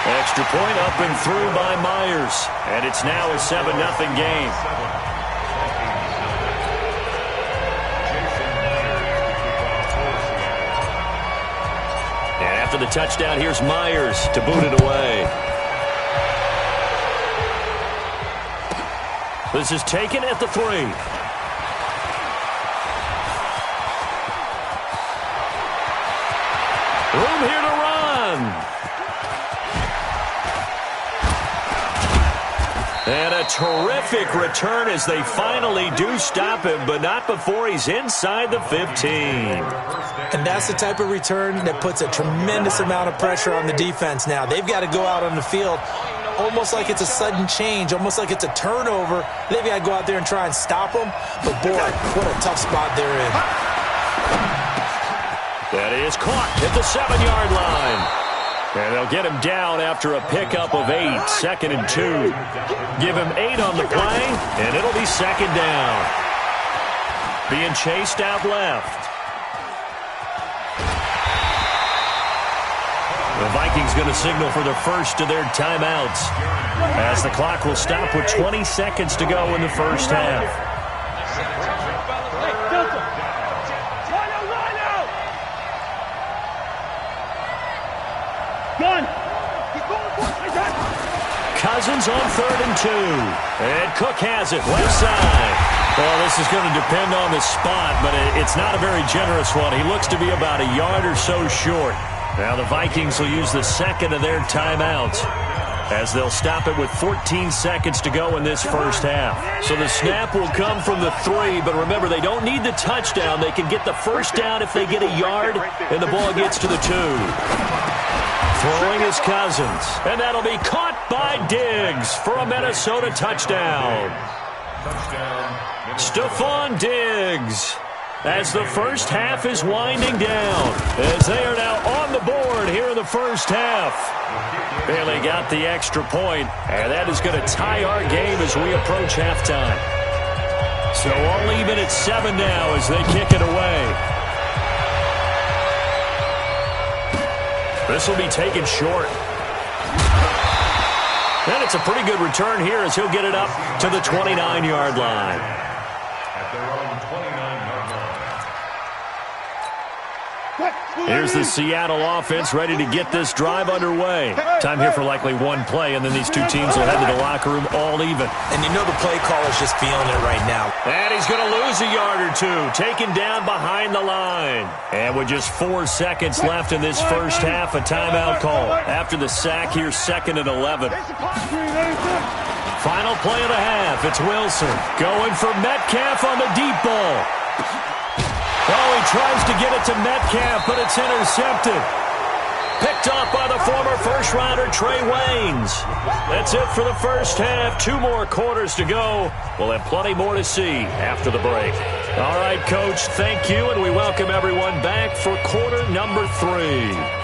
Extra point up and through by Myers. And it's now a 7-0 game. And after the touchdown, here's Myers to boot it away. This is taken at the 3. Room here to run. And a terrific return as they finally do stop him, but not before he's inside the 15. And that's the type of return that puts a tremendous amount of pressure on the defense now. They've got to go out on the field almost like it's a sudden change, almost like it's a turnover. They've got to go out there and try and stop them. But, boy, what a tough spot they're in. That is caught at the 7-yard line. And they'll get him down after a pickup of 8, 2nd and 2. Give him 8 on the play, and it'll be 2nd down. Being chased out left. The Vikings going to signal for the first of their timeouts, as the clock will stop with 20 seconds to go in the first half. Cousins on 3rd and 2. And Cook has it left side. Well, this is going to depend on the spot, but it's not a very generous one. He looks to be about a yard or so short. Now the Vikings will use the 2nd of their timeouts, as they'll stop it with 14 seconds to go in this first half. So the snap will come from the 3, but remember, they don't need the touchdown. They can get the first down if they get a yard, and the ball gets to the 2. Throwing is Cousins, and that'll be caught by Diggs for a Minnesota touchdown. Stephon Diggs, as the first half is winding down, as they are now on the board here in the first half. Barely got the extra point, and that is going to tie our game as we approach halftime. So all even at 7 now as they kick it away. This will be taken short. And it's a pretty good return here as he'll get it up to the 29-yard line. Here's the Seattle offense ready to get this drive underway. Time here for likely one play, and then these two teams will head to the locker room all even. And you know the play caller's just feeling it right now. And he's going to lose a yard or two, taken down behind the line. And with just 4 seconds left in this first half, a timeout call. After the sack, here's 2nd and 11. Final play of the half. It's Wilson going for Metcalf on the deep ball. Oh, he tries to get it to Metcalf, but it's intercepted. Picked up by the former first-rounder Trey Waynes. That's it for the first half. 2 more quarters to go. We'll have plenty more to see after the break. All right, Coach, thank you, and we welcome everyone back for quarter number 3.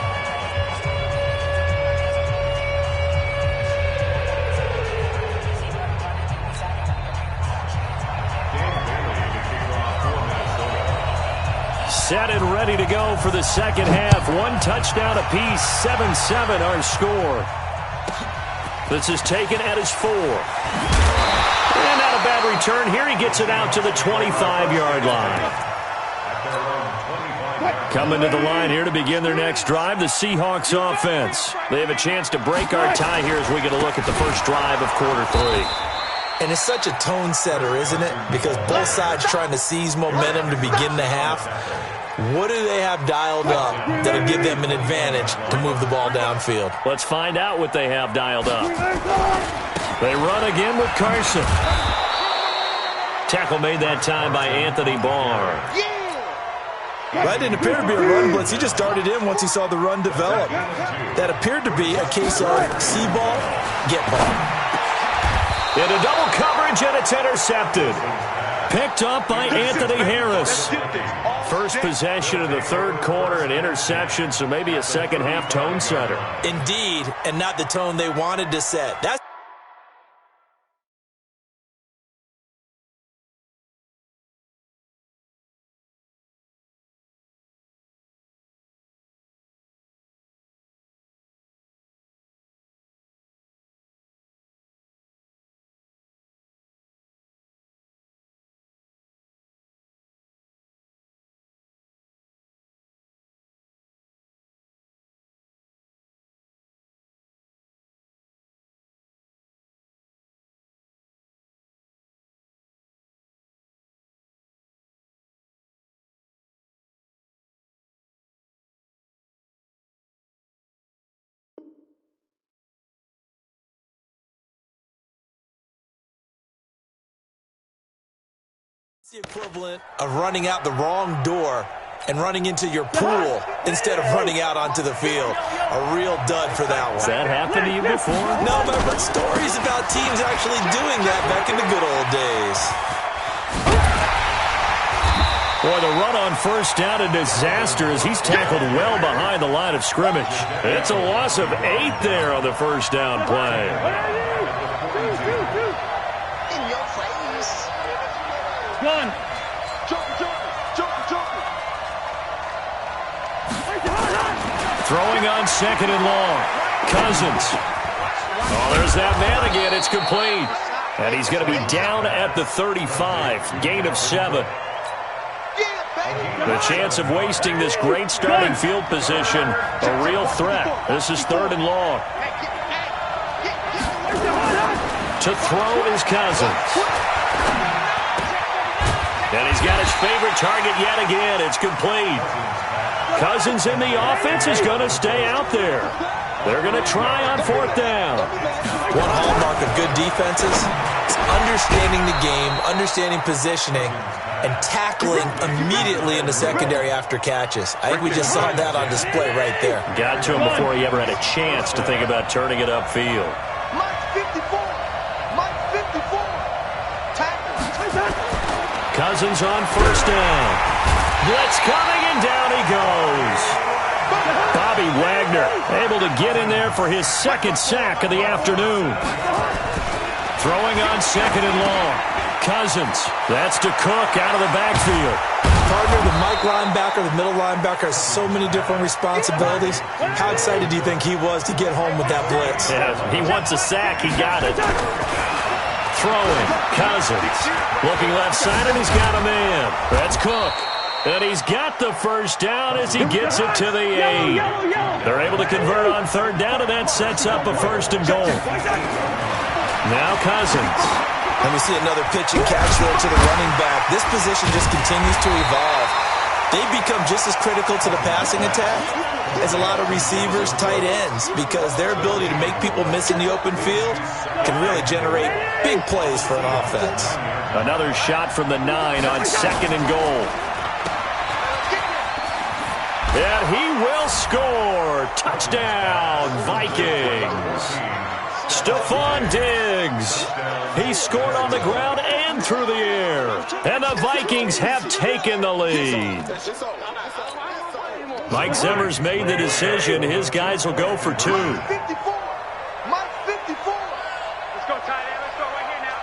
Set and ready to go for the second half. 1 touchdown apiece, 7-7 our score. This is taken at his 4. And not a bad return here. He gets it out to the 25-yard line. Coming to the line here to begin their next drive, the Seahawks offense. They have a chance to break our tie here as we get a look at the first drive of quarter 3. And it's such a tone setter, isn't it? Because both sides trying to seize momentum to begin the half. What do they have dialed up that'll give them an advantage to move the ball downfield? Let's find out what they have dialed up. They run again with Carson. Tackle made that time by Anthony Barr. That didn't appear to be a run blitz. He just darted in once he saw the run develop. That appeared to be a case of see ball, get ball. Into double coverage, and it's intercepted. Picked up by Anthony Harris. First possession of the 3rd quarter, an interception, so maybe a second half tone setter. Indeed, and not the tone they wanted to set. That's It's the equivalent of running out the wrong door and running into your pool instead of running out onto the field. A real dud for that one. Has that happened to you before? No, but I've heard stories about teams actually doing that back in the good old days. Boy, the run on first down, a disaster as he's tackled well behind the line of scrimmage. It's a loss of 8 there on the first down play. In your face. One. Throwing on second and long. Cousins. Oh, there's that man again. It's complete. And he's going to be down at the 35. Gain of 7. The chance of wasting this great starting field position, a real threat. This is third and long. To throw is Cousins. And he's got his favorite target yet again. It's complete. Cousins in the offense is going to stay out there. They're going to try on fourth down. One hallmark of good defenses is understanding the game, understanding positioning, and tackling immediately in the secondary after catches. I think we just saw that on display right there. Got to him before he ever had a chance to think about turning it upfield. Mike 54. Mike 54. Tackle. Cousins on first down. Blitz coming, and down he goes. Bobby Wagner able to get in there for his second sack of the afternoon. Throwing on second and long. Cousins. That's to Cook out of the backfield. Partner, the Mike linebacker, the middle linebacker has so many different responsibilities. How excited do you think he was to get home with that blitz? Yeah, he wants a sack. He got it. Throwing. Cousins. Looking left side, and he's got a man. That's Cook. And he's got the first down as he gets it to the 8. They're able to convert on third down, and that sets up a first and goal. Now Cousins. And we see another pitch and catch there to the running back. This position just continues to evolve. They become just as critical to the passing attack as a lot of receivers, tight ends, because their ability to make people miss in the open field can really generate big plays for an offense. Another shot from the 9 on second and goal. And he will score. Touchdown, Vikings. Stephon Diggs. He scored on the ground and through the air. And the Vikings have taken the lead. Mike Zimmer's made the decision. His guys will go for 2. Mike 54. Mike 54. Let's go, tight end. Let's go right here now.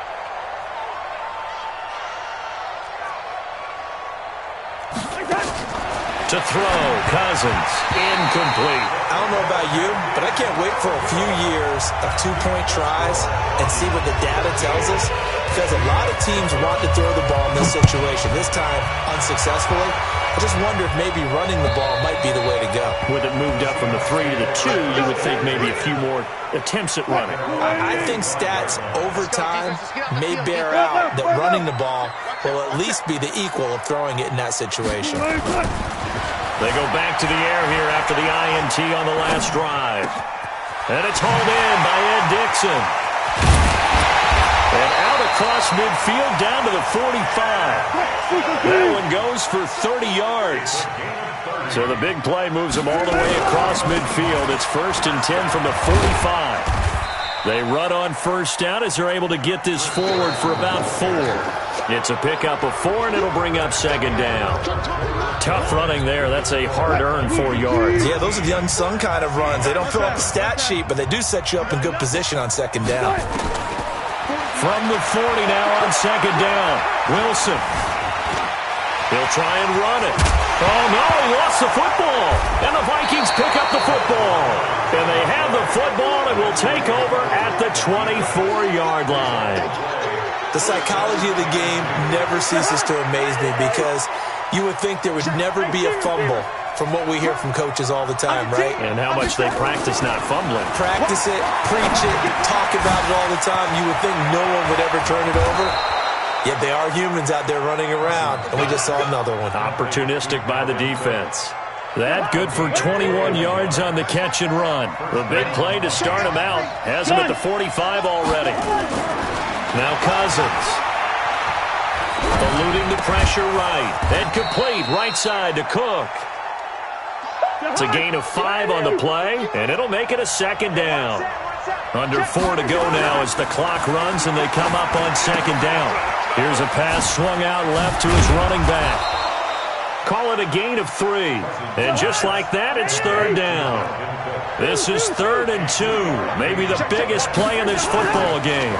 To throw, Cousins, incomplete. I don't know about you, but I can't wait for a few years of two-point tries and see what the data tells us, because a lot of teams want to throw the ball in this situation. This time, unsuccessfully. I just wonder if maybe running the ball might be the way to go. With it moved up from the 3 to the 2, you would think maybe a few more attempts at running. I think stats over time may bear out that running the ball will at least be the equal of throwing it in that situation. They go back to the air here after the INT on the last drive. And it's hauled in by Ed Dixon. And out across midfield down to the 45. That one goes for 30 yards. So the big play moves them all the way across midfield. It's 1st and 10 from the 45. They run on first down as they're able to get this forward for about 4. It's a pickup of 4, and it'll bring up second down. Tough running there. That's a hard-earned 4 yards. Yeah, those are the unsung kind of runs. They don't fill up the stat sheet, but they do set you up in good position on second down. From the 40 now on second down. Wilson. He'll try and run it. Oh, no, he lost the football. And the Vikings pick up the football. And they have the football and will take over at the 24-yard line. The psychology of the game never ceases to amaze me, because you would think there would never be a fumble from what we hear from coaches all the time, right? And how much they practice not fumbling. Practice it, preach it, talk about it all the time. You would think no one would ever turn it over. Yet they are humans out there running around, and we just saw another one. Opportunistic by the defense. That good for 21 yards on the catch and run. The big play to start him out. Has him at the 45 already. Now Cousins. Eluding the pressure right. And complete right side to Cook. It's a gain of 5 on the play, and it'll make it a second down. Under 4 to go now as the clock runs and they come up on second down. Here's a pass swung out left to his running back. Call it a gain of 3. And just like that, it's third down. This is 3rd and 2. Maybe the biggest play in this football game.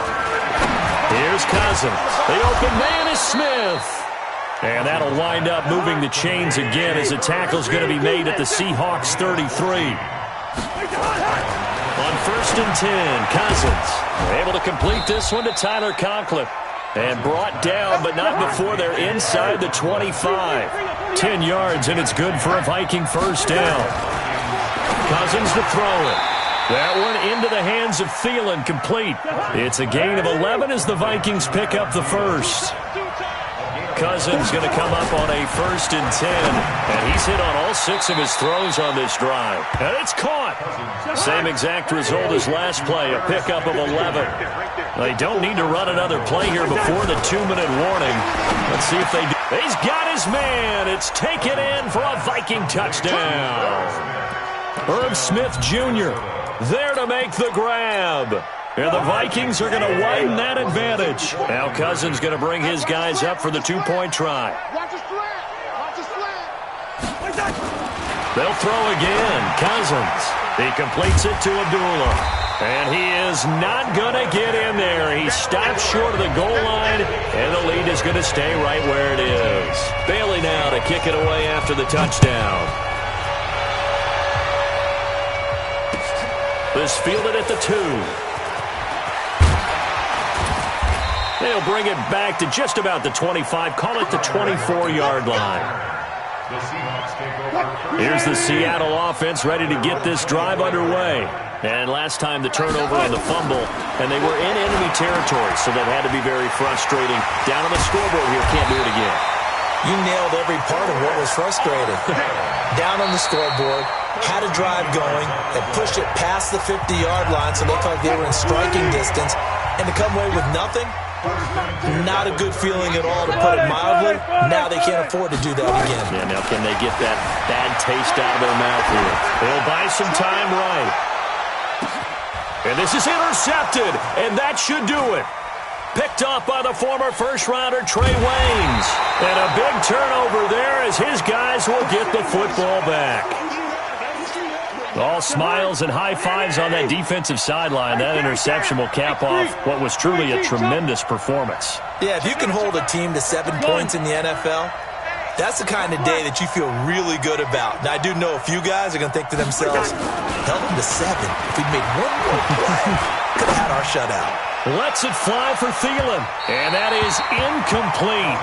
Here's Cousins. The open man is Smith. And that'll wind up moving the chains again as the tackle's going to be made at the Seahawks 33. On 1st and 10, Cousins able to complete this one to Tyler Conklin. And brought down, but not before they're inside the 25. 10 yards, and it's good for a Viking first down. Cousins to throw it. That one into the hands of Thielen, complete. It's a gain of 11 as the Vikings pick up the first. Cousins going to come up on a 1st and 10, and he's hit on all 6 of his throws on this drive. And it's caught. Same exact result as last play, a pickup of 11. They don't need to run another play here before the 2-minute warning. Let's see if they do. He's got his man. It's taken in for a Viking touchdown. Herb Smith Jr. there to make the grab. And the Vikings are going to widen that advantage. Now Cousins going to bring his guys up for the 2-point try. They'll throw again. Cousins. He completes it to Abdullah. And he is not going to get in there. He stops short of the goal line, and the lead is going to stay right where it is. Bailey now to kick it away after the touchdown. This fielded at the 2. They'll bring it back to just about the 25. Call it the 24-yard line. Here's the Seattle offense ready to get this drive underway. And last time the turnover and the fumble, and they were in enemy territory, so that had to be very frustrating. Down on the scoreboard here, can't do it again. You nailed every part of what was frustrating. Down on the scoreboard, had a drive going, and pushed it past the 50-yard line so they thought they were in striking distance, and to come away with nothing? Not a good feeling at all, to put it mildly. Now they can't afford to do that again. Yeah, now can they get that bad taste out of their mouth here? They'll buy some time right. And this is intercepted, and that should do it. Picked up by the former first-rounder Trey Waynes. And a big turnover there as his guys will get the football back. All smiles and high fives on that defensive sideline. That interception will cap off what was truly a tremendous performance. Yeah, if you can hold a team to 7 points in the NFL, that's the kind of day that you feel really good about. Now, I do know a few guys are going to think to themselves, held them to 7. If we'd made one more play, could have had our shutout. Lets it fly for Thielen. And that is incomplete.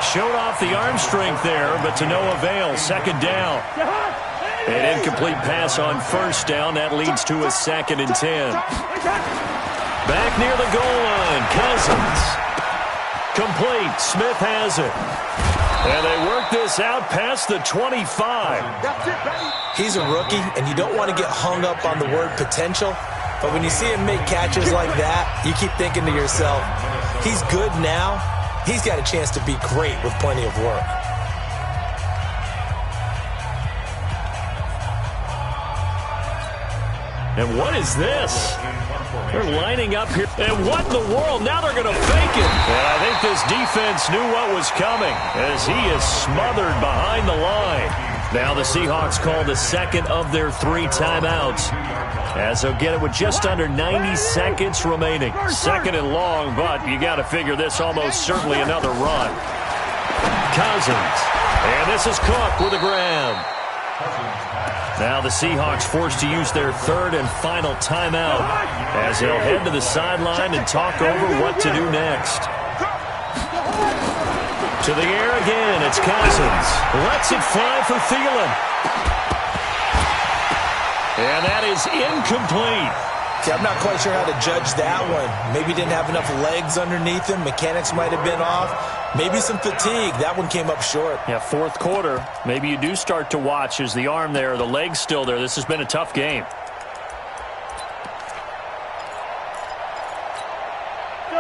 Showed off the arm strength there, but to no avail. Second down. An incomplete pass on first down. That leads to a 2nd and 10. Back near the goal line. Cousins. Complete. Smith has it. And they work this out past the 25. He's a rookie, and you don't want to get hung up on the word potential. But when you see him make catches like that, you keep thinking to yourself, he's good now. He's got a chance to be great with plenty of work. And what is this? They're lining up here. And what in the world? Now they're going to fake it. And I think this defense knew what was coming as he is smothered behind the line. Now the Seahawks call the 2nd of their 3 timeouts, as they'll get it with just under 90 seconds remaining. 2nd and long, but you got to figure this almost certainly another run. Cousins. And this is Cook with a grab. Now the Seahawks forced to use their 3rd and final timeout as they'll head to the sideline and talk over what to do next. To the air again, it's Cousins. Lets it fly for Thielen. And that is incomplete. See, I'm not quite sure how to judge that one. Maybe didn't have enough legs underneath him. Mechanics might have been off. Maybe some fatigue. That one came up short. Yeah, 4th quarter. Maybe you do start to watch as the arm there, the leg's still there. This has been a tough game.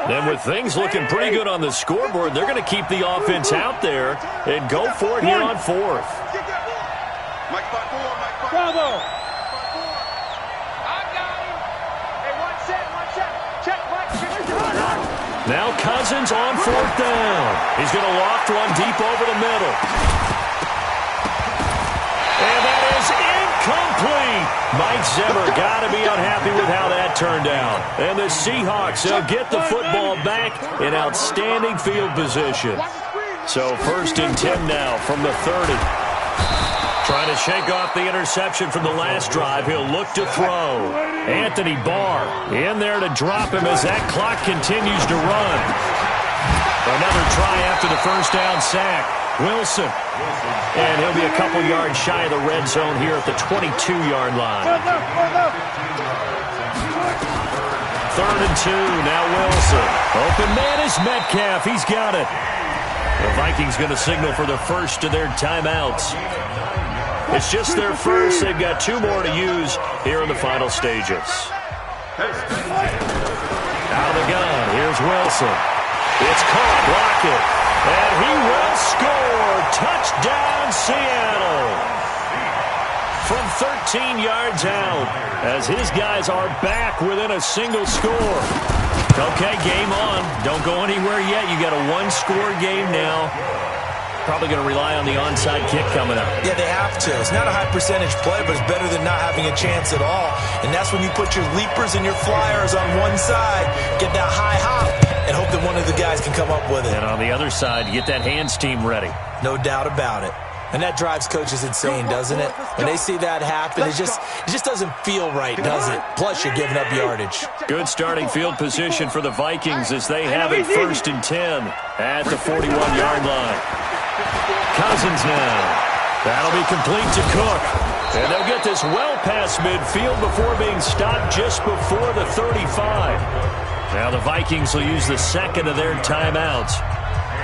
And with things looking pretty good on the scoreboard, they're going to keep the offense out there and go for it here on fourth. Bravo. I got him. Hey, one set. Check, Mike. Now Cousins on fourth down. He's going to loft one deep over the middle. And that is incomplete. Mike Zimmer got to be unhappy with how that turned out. And the Seahawks, they'll get the football back in outstanding field position. So 1st and 10 now from the 30. Trying to shake off the interception from the last drive. He'll look to throw. Anthony Barr in there to drop him as that clock continues to run. Another try after the first down sack. Wilson. And he'll be a couple yards shy of the red zone here at the 22-yard line. 3rd and 2. Now Wilson. Open man is Metcalf. He's got it. The Vikings going to signal for the first of their timeouts. It's just their first. They've got 2 more to use here in the final stages. Out of the gun. Here's Wilson. It's caught. Block it. And he will score. Touchdown, Seattle. From 13 yards out as his guys are back within a single score. Okay, game on. Don't go anywhere yet. You got a 1-score game now. Probably going to rely on the onside kick coming up. Yeah, they have to. It's not a high percentage play, but it's better than not having a chance at all. And that's when you put your leapers and your flyers on one side, get that high hop, and hope that one of the guys can come up with it. And on the other side, get that hands team ready. No doubt about it. And that drives coaches insane, doesn't it? When they see that happen, it just doesn't feel right, does it? Plus, you're giving up yardage. Good starting field position for the Vikings as they have it 1st and 10 at the 41-yard line. Cousins now. That'll be complete to Cook. And they'll get this well past midfield before being stopped just before the 35. Now the Vikings will use the second of their timeouts.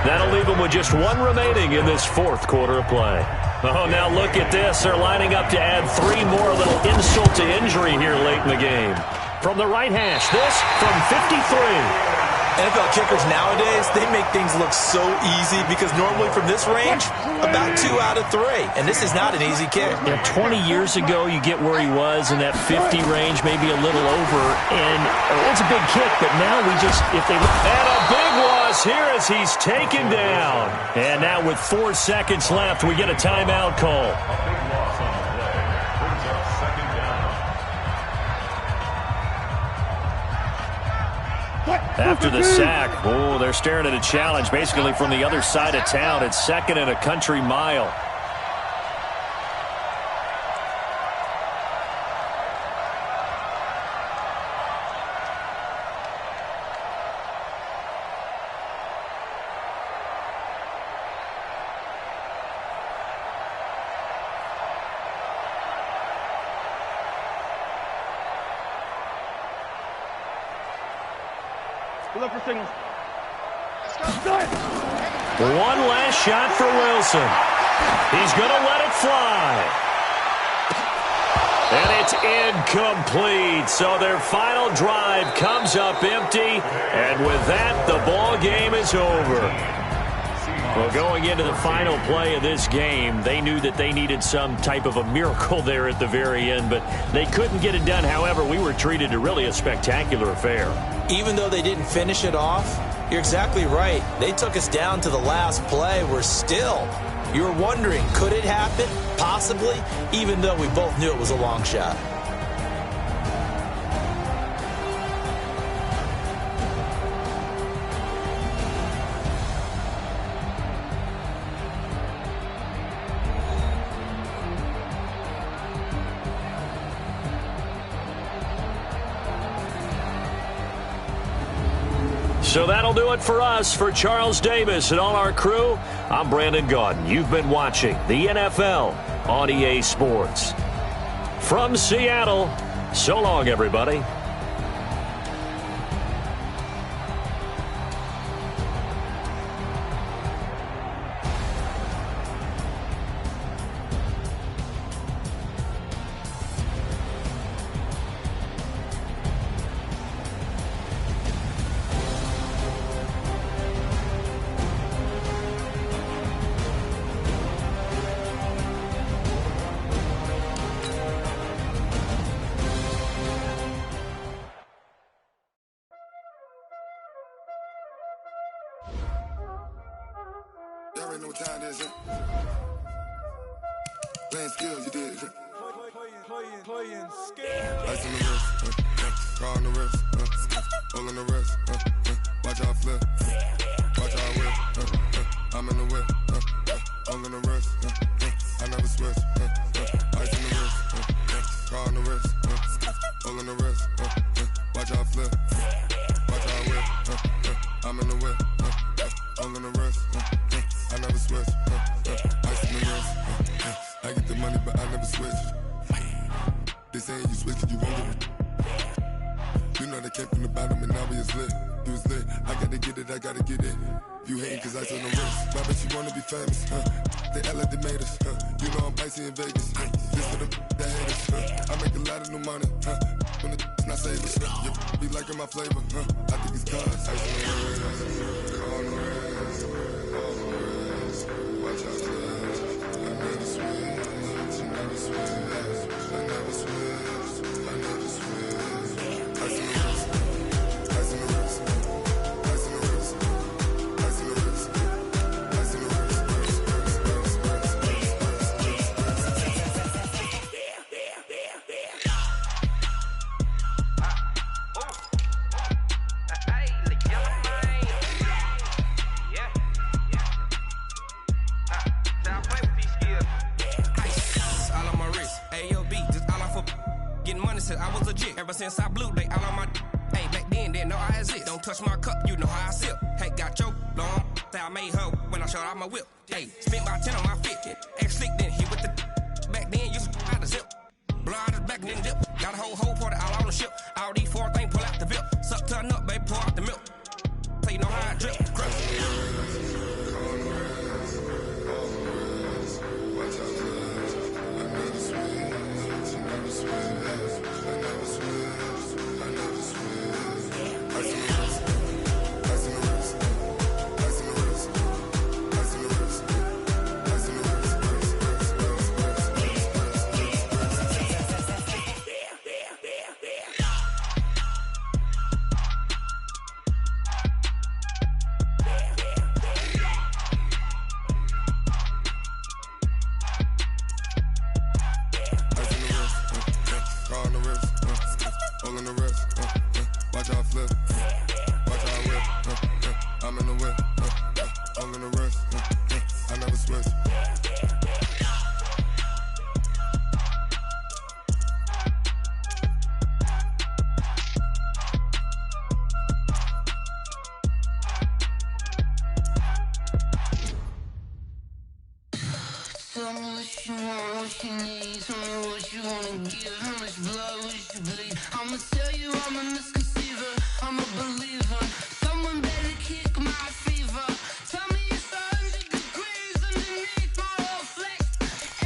That'll leave them with just 1 remaining in this 4th quarter of play. Oh, now look at this. They're lining up to add 3 more, a little insult to injury here late in the game. From the right hash, this from 53. NFL kickers nowadays, they make things look so easy because normally from this range, about 2 out of 3. And this is not an easy kick. Yeah, 20 years ago, you get where he was in that 50 range, maybe a little over. And it's a big kick, but now we just, if they look. And a big loss here as he's taken down. And now with 4 seconds left, we get a timeout call. After the sack, oh, they're staring at a challenge basically from the other side of town. It's 2nd and a country mile. Look for signals. One last shot for Wilson. He's going to let it fly. And it's incomplete. So their final drive comes up empty. And with that, the ball game is over. Well, going into the final play of this game, they knew that they needed some type of a miracle there at the very end, but they couldn't get it done. However, we were treated to really a spectacular affair. Even though they didn't finish it off, you're exactly right. They took us down to the last play. We're still, you were wondering, could it happen? Possibly, even though we both knew it was a long shot. So that'll do it for us. For Charles Davis and all our crew, I'm Brandon Gaudin. You've been watching the NFL on EA Sports. From Seattle, so long, everybody. already know what time it is, Playing skills, you did, Playing skills. Ice on the wrist, car on the wrist, all on the wrist, watch how I flip, watch how I whip, I'm in the whip, all on the wrist, I never switch, ice on the wrist, car on the wrist, all on the wrist, watch how I flip, watch how I whip, I'm in the whip, all on the wrist, I never switch, ice on the wrist, I get the money but I never switch. They saying you switch it, you won't get it. You know they came from the bottom and now we is lit. You was lit, I gotta get it, I gotta get it. You hating cause I on the wrist. I bet you wanna be famous, They act like they made us, You know I'm icy in Vegas, This for the that hate us, I make a lot of new money, When the not save us, You be liking my flavor, I think it's cause ice on the wrist, on the wrist, on the wrist. Watch out for us, I never switch, I never switch, I never switch, I never switch. Ice in the wrist, ice in the wrist, ice in the wrist, ice in the wrist, ice in the wrist. I was legit ever since I blew they all on my hey back then didn't know I exist. Don't touch my cup, you know how I sip. Hey, got your long that I made her when I showed out my whip. Hey, spent about 10 on my fit. X slick then hit with the back then used to out the zip. Blow out his back then dip. Got a whole party all on the ship. All these four things pull out the VIP. Suck turn up, baby, pour out the milk. So you know how I drip. Crush. Watch out for us, I never switch, I never switch. I never switch, I never switch. Ice in the wrist, ice in the wrist, ice in the wrist, ice in the wrist, ice in the wrist. All on the wrist, watch how I flip, watch how I whip, I'm in the whip, all on the wrist, I never switch. Tell me what you want, what you need. Tell me what you wanna give. How much blood would you bleed? I'ma tell you I'm a misconceiver. I'm a believer. Someone better kick my fever. Tell me it's 100 degrees underneath my whole flesh.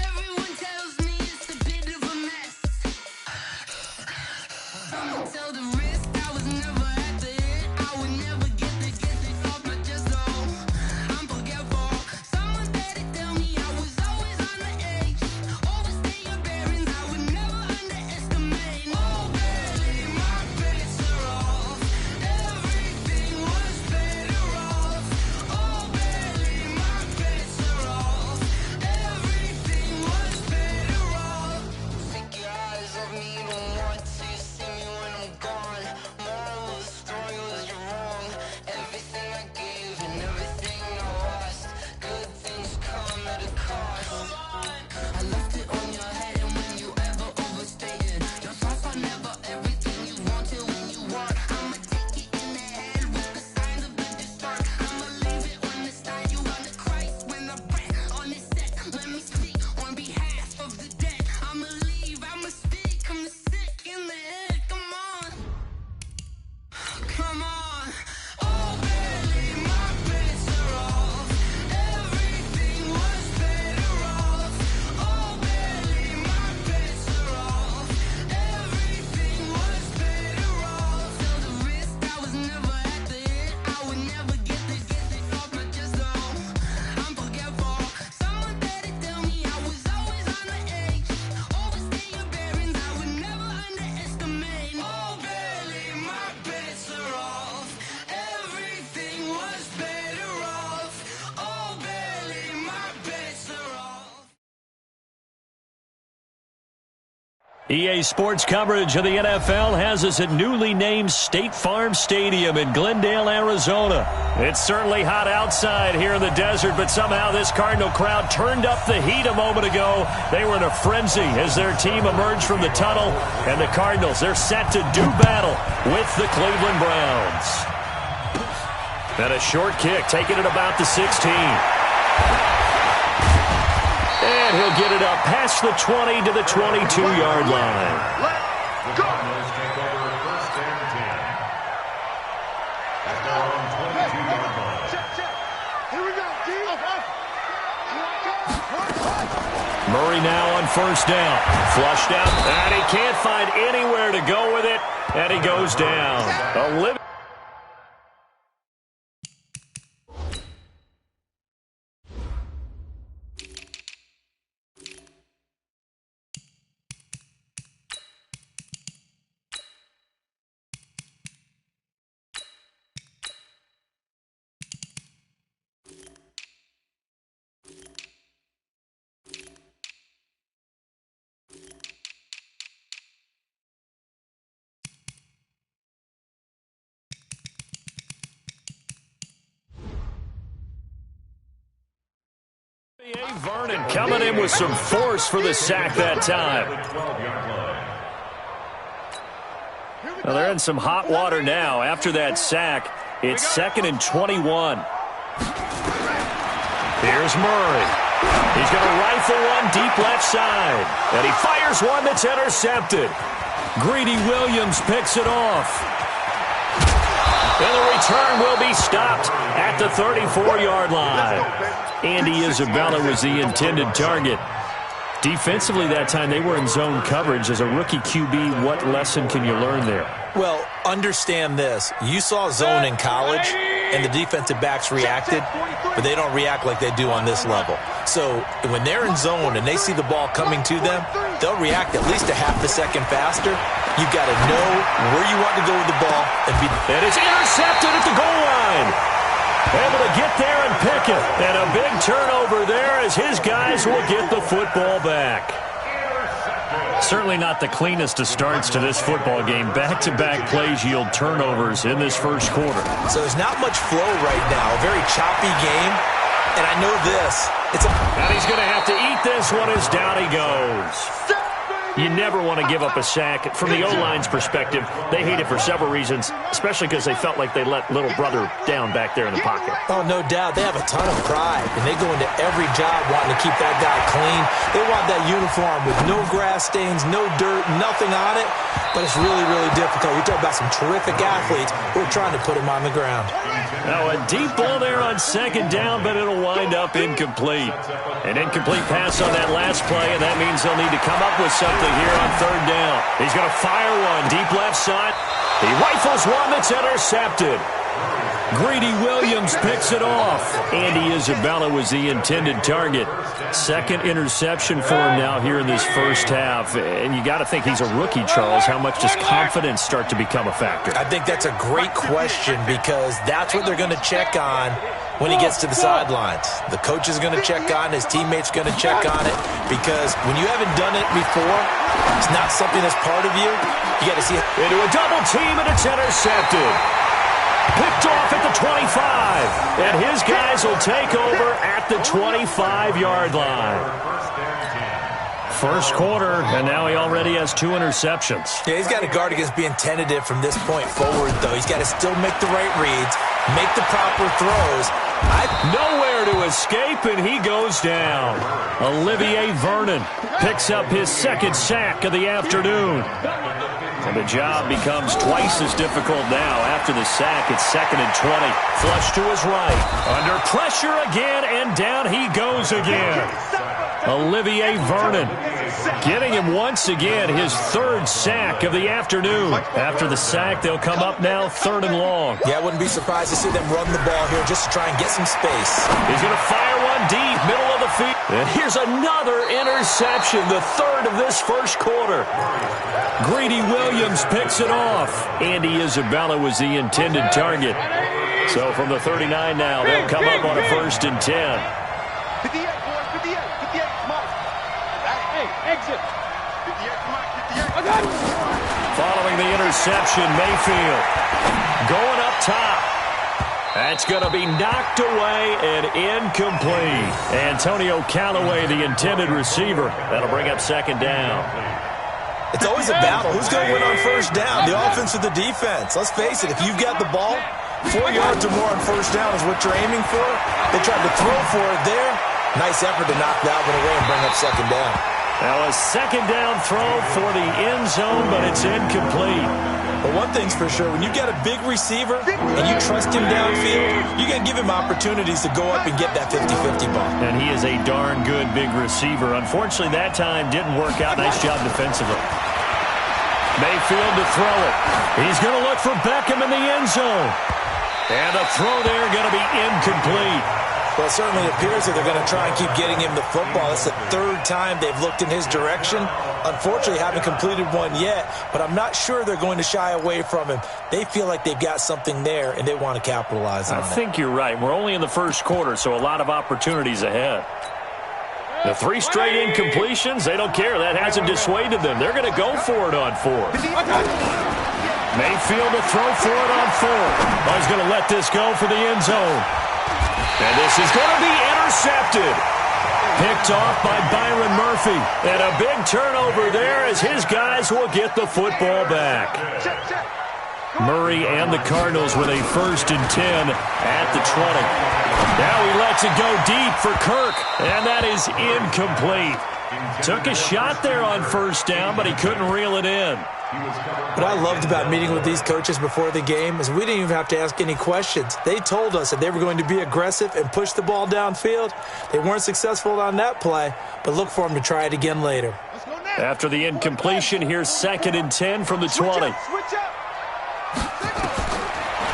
Everyone tells me it's a bit of a mess. I'ma tell the risk I was never at the end. I would never get this off my chest though. I'm forgetful. Someone better tell me I was always on the edge. Overstay your bearings, I would never underestimate. Oh baby, my bets are off. Everything was better off. Oh baby, my bets are off. Everything was better off. Take your eyes off me, don't want to see me when I'm gone. Moral of the story was you're wrong. Everything I gave and everything I lost. Good things come at a cost. I left it on your head, and when you ever overstated your thoughts are never everything you wanted when you want. I'ma take it in the head with the signs of the distort. I'ma leave it on the side. You on the Christ when the breath on the set. Let me speak on behalf of the dead. I'ma leave, I'ma speak. I'm sick in the head. Come on, come on. Oh baby, my bets are off. Everything was better off. Oh baby, my bets are off. Everything was better off. Tell the risk I was never at the end. I would never get this off my chest though. I'm forgetful. Someone better tell me I was always on the edge. Overstay your bearings, I would never underestimate. Oh baby, my bets are off. EA Sports coverage of the NFL has us at newly named State Farm Stadium in Glendale, Arizona. It's certainly hot outside here in the desert, but somehow this Cardinal crowd turned up the heat a moment ago. They were in a frenzy as their team emerged from the tunnel, and the Cardinals, they're set to do battle with the Cleveland Browns. And a short kick, taking it about the 16. And he'll get it up past the 20 to the 22-yard line. Let's go. Here we go, D. Murray now on first down. Flushed out, and he can't find anywhere to go with it, and he goes down. Vernon coming in with some force for the sack that time. Well, they're in some hot water now. After that sack, it's 2nd and 21. Here's Murray. He's going to rifle one deep left side. And he fires one that's intercepted. Greedy Williams picks it off. And the return will be stopped at the 34-yard line. Andy Isabella was the intended target. Defensively that time, they were in zone coverage. As a rookie QB, what lesson can you learn there? Well, understand this. You saw zone in college, and the defensive backs reacted, but they don't react like they do on this level. So when they're in zone and they see the ball coming to them, they'll react at least a half a second faster. You've got to know where you want to go with the ball. And it's intercepted at the goal line. Able to get there and pick it. And a big turnover there as his guys will get the football back. Certainly not the cleanest of starts to this football game. Back-to-back plays yield turnovers in this first quarter. So there's not much flow right now. A very choppy game. And I know this. And he's going to have to eat this one as down he goes. You never want to give up a sack. From the O-line's perspective, they hate it for several reasons, especially because they felt like they let little brother down back there in the pocket. Oh, no doubt. They have a ton of pride, and they go into every job wanting to keep that guy clean. They want that uniform with no grass stains, no dirt, nothing on it, but it's really, really difficult. You're talking about some terrific athletes who are trying to put him on the ground. Now a deep ball there on second down, but it'll wind up incomplete. An incomplete pass on that last play, and that means they'll need to come up with something here on third down. He's going to fire one deep left side. He rifles one that's intercepted. Greedy Williams picks it off. Andy Isabella was the intended target. Second interception for him now here in this first half. And you got to think he's a rookie, Charles. How much does confidence start to become a factor? I think that's a great question because that's what they're going to check on when he gets to the sidelines. The coach is going to check on, his teammates going to check on it, because when you haven't done it before, it's not something that's part of you. You got to see it. Into a double team, and it's intercepted. Picked off at the 25, and his guys will take over at the 25-yard line. First quarter, and now he already has 2 interceptions. Yeah, he's got to guard against being tentative from this point forward, though. He's got to still make the right reads, make the proper throws. Nowhere to escape, and he goes down. Olivier Vernon picks up his second sack of the afternoon. And the job becomes twice as difficult now. After the sack, it's 2nd and 20. Flush to his right. Under pressure again, and down he goes again. Olivier Vernon getting him once again his third sack of the afternoon. After the sack, they'll come up now 3rd and long. Yeah, I wouldn't be surprised to see them run the ball here just to try and get some space. He's going to fire one deep, middle of the field. And here's another interception, the 3rd of this first quarter. Greedy Williams picks it off. Andy Isabella was the intended target. So from the 39 now, they'll come up on a 1st and 10. 58, boys, 58, 58, come on. Hey, exit. 58, come on, 58. Following the interception, Mayfield going up top. That's going to be knocked away and incomplete. Antonio Callaway, the intended receiver. That'll bring up second down. It's always a battle. Who's going to win on first down, the offense or the defense? Let's face it, if you've got the ball, 4 yards or more on first down is what you're aiming for. They tried to throw for it there. Nice effort to knock that one away and bring up second down. Now a second down throw for the end zone, but it's incomplete. But one thing's for sure, when you've got a big receiver and you trust him downfield, you got to give him opportunities to go up and get that 50-50 ball. And he is a darn good big receiver. Unfortunately, that time didn't work out. Nice job defensively. Mayfield to throw it. He's going to look for Beckham in the end zone. And the throw there going to be incomplete. Well, it certainly appears that they're going to try and keep getting him the football. It's the third time they've looked in his direction. Unfortunately, haven't completed one yet, but I'm not sure they're going to shy away from him. They feel like they've got something there, and they want to capitalize on it. I think you're right. We're only in the first quarter, so a lot of opportunities ahead. The 3 straight incompletions, they don't care. That hasn't dissuaded them. They're going to go for it on 4th. Mayfield to throw for it on 4th. Oh, he's going to let this go for the end zone. And this is going to be intercepted. Picked off by Byron Murphy. And a big turnover there as his guys will get the football back. Murray and the Cardinals with a 1st and 10 at the 20. Now he lets it go deep for Kirk, and that is incomplete. Took a shot there on first down, but he couldn't reel it in. What I loved about meeting with these coaches before the game is we didn't even have to ask any questions. They told us that they were going to be aggressive and push the ball downfield. They weren't successful on that play, but look for them to try it again later. After the incompletion, here's 2nd and 10 from the 20.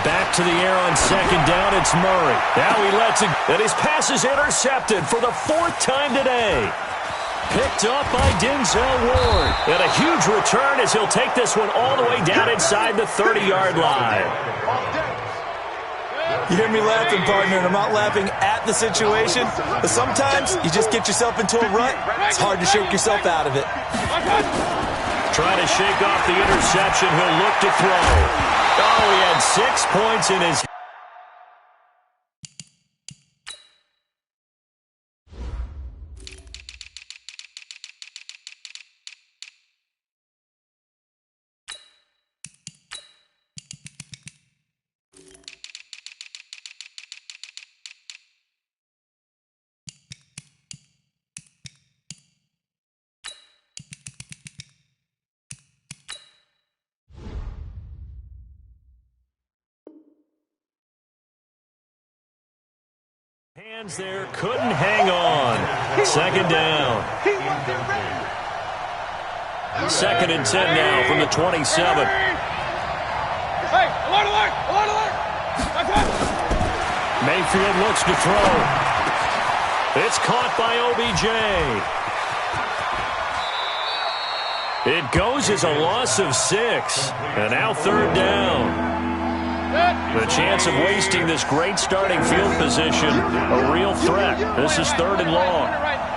Back to the air on second down, it's Murray. Now he lets it, and his pass is intercepted for the 4th time today. Picked up by Denzel Ward. And a huge return as he'll take this one all the way down inside the 30-yard line. You hear me laughing, partner, and I'm not laughing at the situation, but sometimes you just get yourself into a rut. It's hard to shake yourself out of it. Trying to shake off the interception. He'll look to throw. Oh, he had 6 points in his... Hands there, couldn't hang on. Second down. 2nd and 10 now from the 27. Hey, alert, alert, alert, alert. Mayfield looks to throw. It's caught by OBJ. It goes as a loss of 6. And now 3rd down. The chance of wasting this great starting field position, a real threat. This is 3rd and long.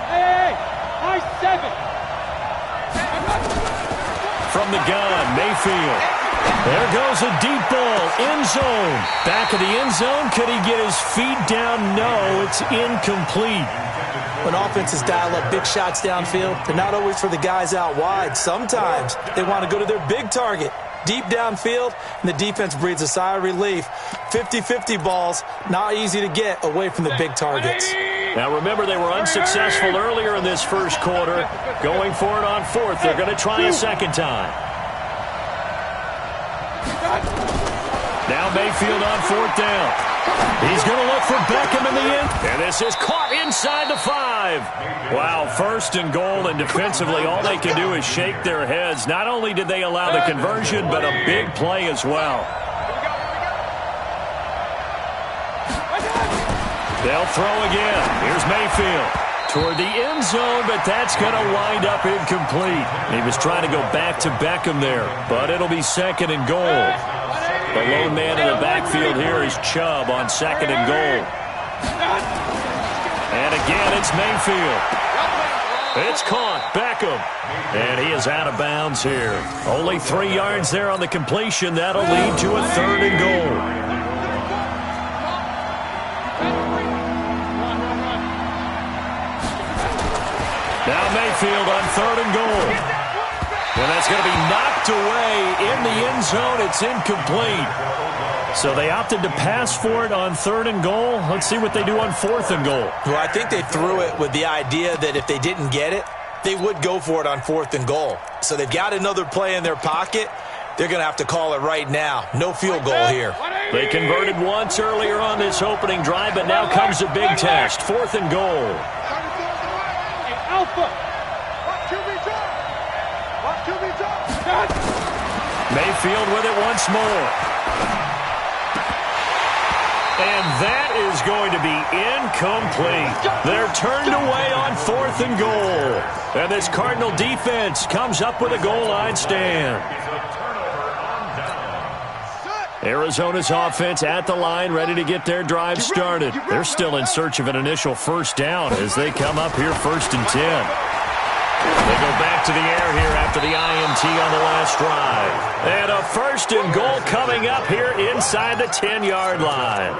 Hey, nice 7. From the gun, Mayfield. There goes a deep ball, end zone. Back of the end zone, could he get his feet down? No, it's incomplete. When offenses dial up big shots downfield, they're not always for the guys out wide. Sometimes they want to go to their big target. Deep downfield, and the defense breathes a sigh of relief. 50-50 balls, not easy to get away from the big targets. Now remember, they were unsuccessful earlier in this first quarter. Going for it on 4th. They're going to try a second time. Now Mayfield on 4th down. He's going to look for Beckham in the end. And this is caught inside the 5. Wow, 1st and goal, and defensively all they can do is shake their heads. Not only did they allow the conversion, but a big play as well. They'll throw again. Here's Mayfield toward the end zone, but that's going to wind up incomplete. He was trying to go back to Beckham there, but it'll be 2nd and goal. The lone man in the backfield here is Chubb on 2nd and goal. And again, it's Mayfield. It's caught. Beckham. And he is out of bounds here. Only 3 yards there on the completion. That'll lead to a 3rd and goal. Now Mayfield on 3rd and goal. And that's going to be knocked away in the end zone. It's incomplete. So they opted to pass for it on 3rd and goal. Let's see what they do on 4th and goal. Well, I think they threw it with the idea that if they didn't get it, they would go for it on 4th and goal. So they've got another play in their pocket. They're going to have to call it right now. No field goal here. They converted once earlier on this opening drive, but now comes a big test. 4th and goal. Alpha. Mayfield with it once more. And that is going to be incomplete. They're turned away on 4th and goal. And this Cardinal defense comes up with a goal line stand. Arizona's offense at the line, ready to get their drive started. They're still in search of an initial first down as they come up here 1st and 10. They go back to the air here after the INT on the last drive. And a 1st and goal coming up here inside the 10-yard line.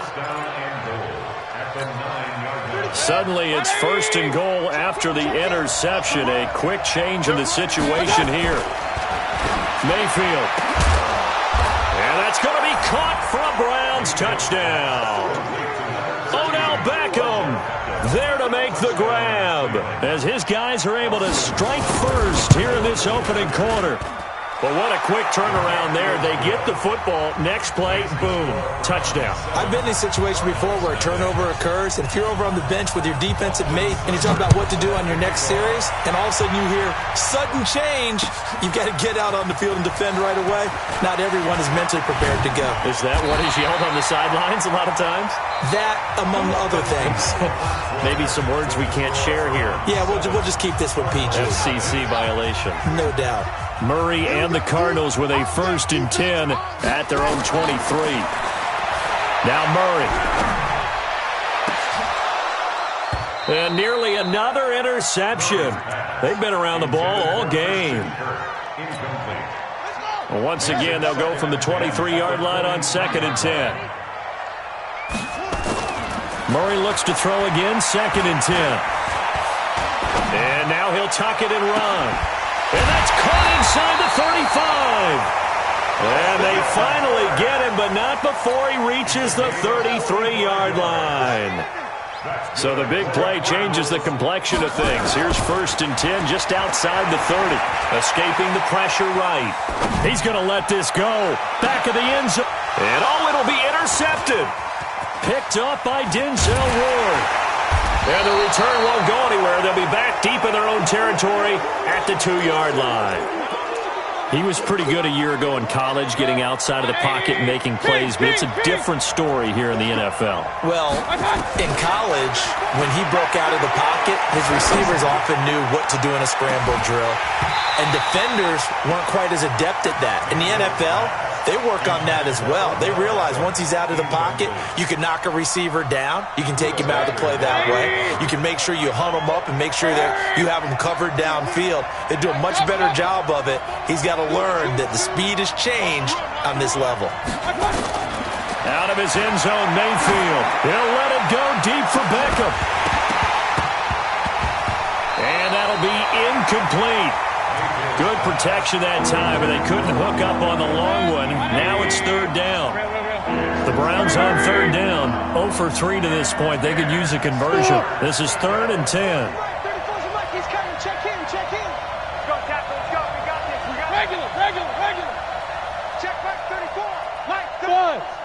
Suddenly it's 1st and goal after the interception. A quick change in the situation here. Mayfield. And that's going to be caught for a Browns touchdown. Odell Beckham there to make the grab as his guys are able to strike first here in this opening quarter. But what a quick turnaround there. They get the football. Next play, boom, touchdown. I've been in a situation before where a turnover occurs, and if you're over on the bench with your defensive mate and you're talking about what to do on your next series, and all of a sudden you hear sudden change, you've got to get out on the field and defend right away. Not everyone is mentally prepared to go. Is that what is yelled on the sidelines a lot of times? That, among other things. Maybe some words we can't share here. Yeah, we'll just keep this one PG. FCC violation. No doubt. Murray and the Cardinals with a 1st and 10 at their own 23. Now Murray. And nearly another interception. They've been around the ball all game. And once again, they'll go from the 23-yard line on 2nd and 10. Murray looks to throw again, 2nd and 10. And now he'll tuck it and run. And that's caught inside the 35. And they finally get him, but not before he reaches the 33-yard line. So the big play changes the complexion of things. Here's 1st and 10 just outside the 30. Escaping the pressure right. He's going to let this go. Back of the end zone. And it'll be intercepted. Picked up by Denzel Ward. And the return won't go anywhere. They'll be back deep in their own territory at the 2-yard line. He was pretty good a year ago in college, getting outside of the pocket and making plays, but it's a different story here in the NFL. Well, in college, when he broke out of the pocket, his receivers often knew what to do in a scramble drill. And defenders weren't quite as adept at that. In the NFL, they work on that as well. They realize once he's out of the pocket, you can knock a receiver down. You can take him out of the play that way. You can make sure you hunt him up and make sure that you have him covered downfield. They do a much better job of it. He's got to learn that the speed has changed on this level. Out of his end zone, Mayfield. He'll let it go deep for Beckham. And that'll be incomplete. Good protection that time, and they couldn't hook up on the long one. Now it's 3rd down. The Browns on 3rd down. 0 for 3 to this point. They could use a conversion. This is 3rd and 10. He's coming. Check in. Go, tackle. Let's go. We got this. Regular. Check back 34. Mike,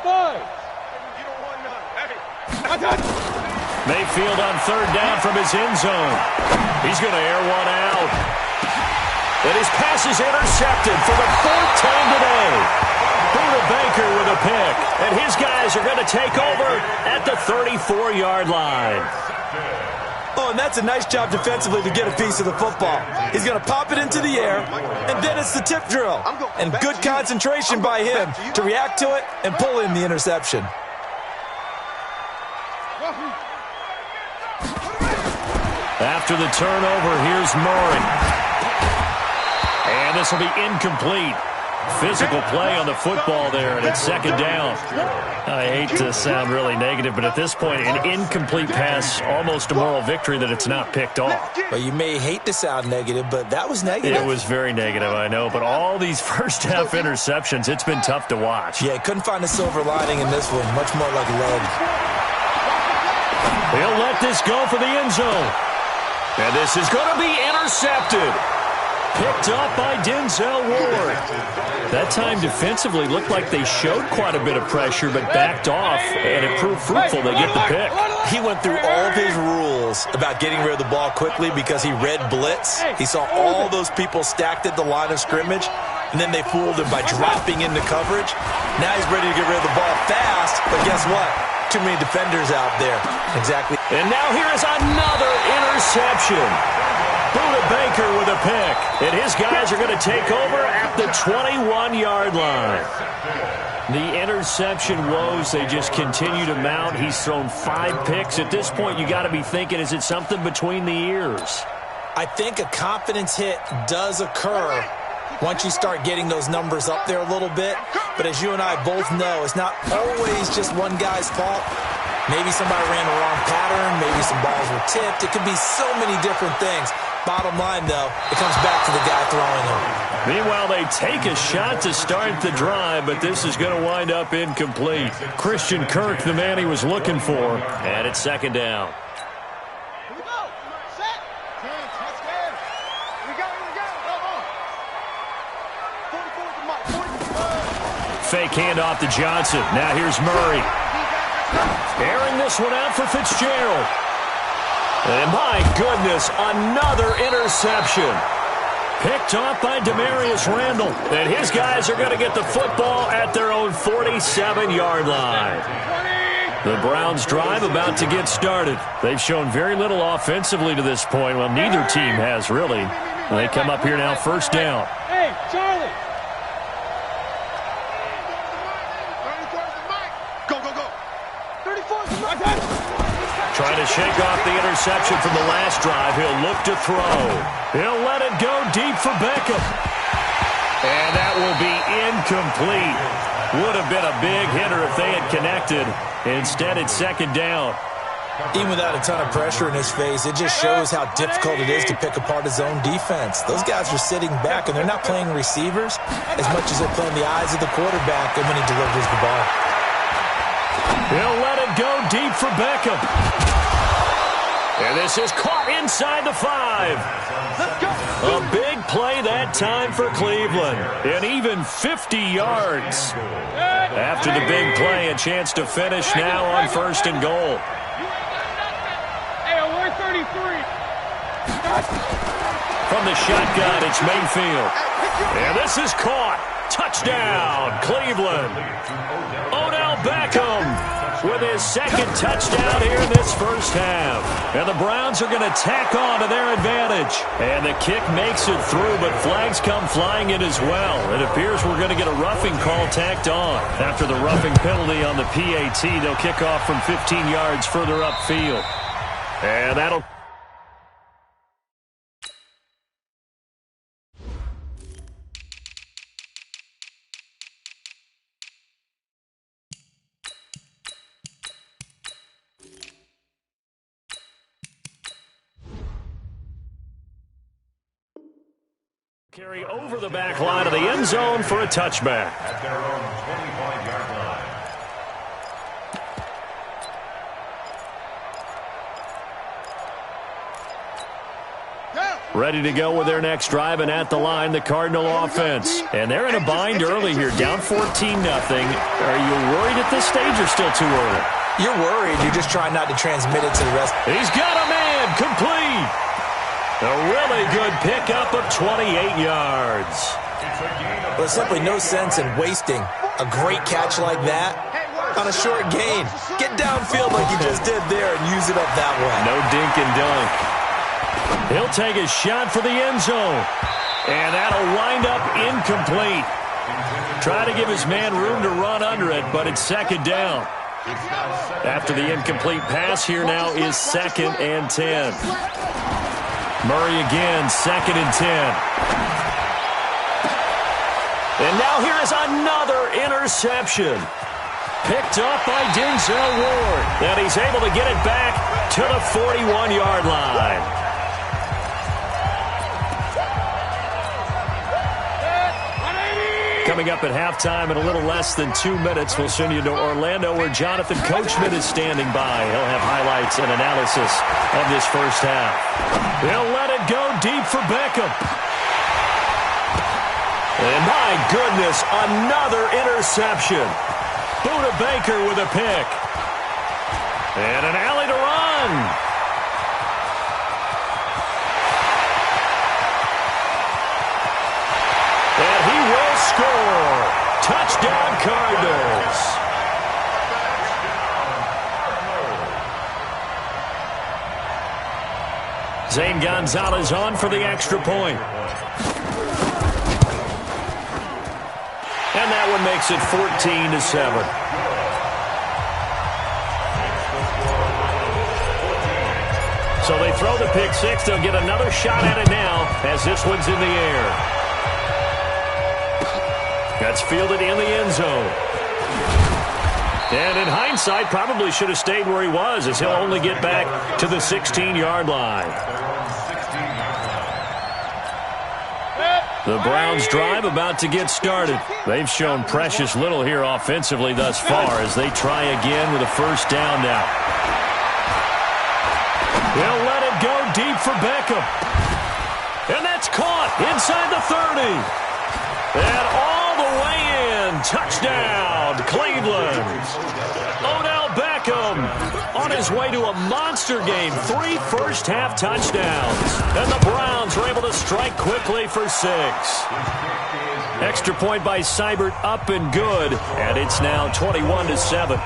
Buzz. You don't want none. Hey. Mayfield on 3rd down from his end zone. He's going to air one out. And his pass is intercepted for the 4th time today. Buda Baker with a pick. And his guys are going to take over at the 34-yard line. Oh, and that's a nice job defensively to get a piece of the football. He's going to pop it into the air, and then it's the tip drill. And good concentration by him to react to it and pull in the interception. After the turnover, here's Murray. And this will be incomplete. Physical play on the football there, and it's second down. I hate to sound really negative, but at this point, an incomplete pass, almost a moral victory that it's not picked off. Well, you may hate to sound negative, but that was negative. It was very negative, I know, but all these first-half interceptions, it's been tough to watch. Yeah, couldn't find a silver lining in this one, much more like lead. He'll let this go for the end zone. And this is going to be intercepted. Picked up by Denzel Ward. That time defensively looked like they showed quite a bit of pressure but backed off, and it proved fruitful. They get the pick. He went through all of his rules about getting rid of the ball quickly because he read blitz. He saw all those people stacked at the line of scrimmage, and then they fooled him by dropping into coverage. Now he's ready to get rid of the ball fast, but guess what? Too many defenders out there. Exactly. And now here is another interception. Buda Baker with a pick. And his guys are going to take over at the 21-yard line. The interception woes, they just continue to mount. He's thrown 5 picks. At this point, you got to be thinking, is it something between the ears? I think a confidence hit does occur once you start getting those numbers up there a little bit. But as you and I both know, it's not always just one guy's fault. Maybe somebody ran the wrong pattern. Maybe some balls were tipped. It could be so many different things. Bottom line, though, it comes back to the guy throwing them. Meanwhile, they take a shot to start the drive, but this is going to wind up incomplete. Christian Kirk, the man he was looking for, and it's second down. Here we go. Set. Let's go. Here we go. Come on. 44 to Mike. Fake handoff to Johnson. Now here's Murray. Airing this one out for Fitzgerald. And my goodness, another interception. Picked off by Demarius Randall. And his guys are going to get the football at their own 47-yard line. The Browns' drive about to get started. They've shown very little offensively to this point. Well, neither team has really. They come up here now, first down. Hey, Charlie. Go. 34 to Mike. Trying to shake off the interception from the last drive. He'll look to throw. He'll let it go deep for Beckham. And that will be incomplete. Would have been a big hitter if they had connected. Instead, it's second down. Even without a ton of pressure in his face, it just shows how difficult it is to pick apart his own defense. Those guys are sitting back, and they're not playing receivers as much as they're playing the eyes of the quarterback and when he delivers the ball. He'll let it go deep for Beckham. And this is caught inside the 5. A big play that time for Cleveland. And even 50 yards. After the big play, a chance to finish now on first and goal. Hey, we're 33. From the shotgun, it's Mayfield. And this is caught. Touchdown, Cleveland. Odell Beckham with his second touchdown here in this first half. And the Browns are going to tack on to their advantage. And the kick makes it through, but flags come flying in as well. It appears we're going to get a roughing call tacked on. After the roughing penalty on the PAT, they'll kick off from 15 yards further upfield. And that'll... carry over the back line of the end zone for a touchback. At their own 25-yard line. Ready to go with their next drive, and at the line, the Cardinal offense. And they're in a bind early here, down 14-0. Are you worried at this stage or still too early? You're worried. You're just trying not to transmit it to the rest. He's got a man, complete. A really good pickup of 28 yards. There's simply no sense in wasting a great catch like that on a short gain. Get downfield like you just did there and use it up that way. No dink and dunk. He'll take a shot for the end zone. And that'll wind up incomplete. Try to give his man room to run under it, but it's second down. After the incomplete pass, here now is 2nd and 10. Murray again, 2nd and 10. And now here is another interception. Picked up by Denzel Ward. And he's able to get it back to the 41-yard line. Coming up at halftime in a little less than 2 minutes, we'll send you to Orlando where Jonathan Coachman is standing by. He'll have highlights and analysis of this first half. He'll let it go deep for Beckham. And my goodness, another interception. Buda Baker with a pick. And an alley to run. And he will score. Touchdown, Cardinals. Zane Gonzalez on for the extra point. And that one makes it 14-7. So they throw the pick six. They'll get another shot at it now as this one's in the air. That's fielded in the end zone. And in hindsight, probably should have stayed where he was as he'll only get back to the 16-yard line. The Browns drive about to get started. They've shown precious little here offensively thus far as they try again with a first down now. They'll let it go deep for Beckham. And that's caught inside the 30. And all the way in. Touchdown, Cleveland. Odell Beckham on his way to a monster game. 3 first-half touchdowns. And the Browns were able to strike quickly for 6. Extra point by Seibert up and good. And it's now 21-7.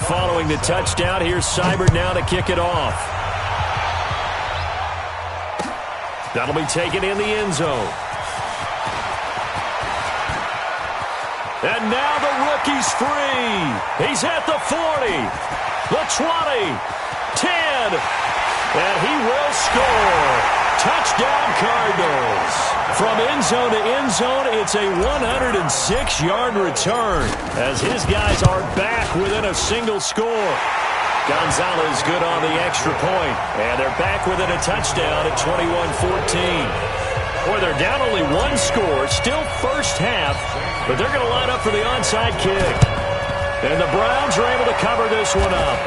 Following the touchdown, here's Seibert now to kick it off. That'll be taken in the end zone. And now the rookie's free. He's at the 40, the 20, 10, and he will score. Touchdown, Cardinals. From end zone to end zone, it's a 106-yard return as his guys are back within a single score. Gonzalez good on the extra point, and they're back within a touchdown at 21-14. Boy, they're down only 1 score, still first half, but they're going to line up for the onside kick. And the Browns are able to cover this one up.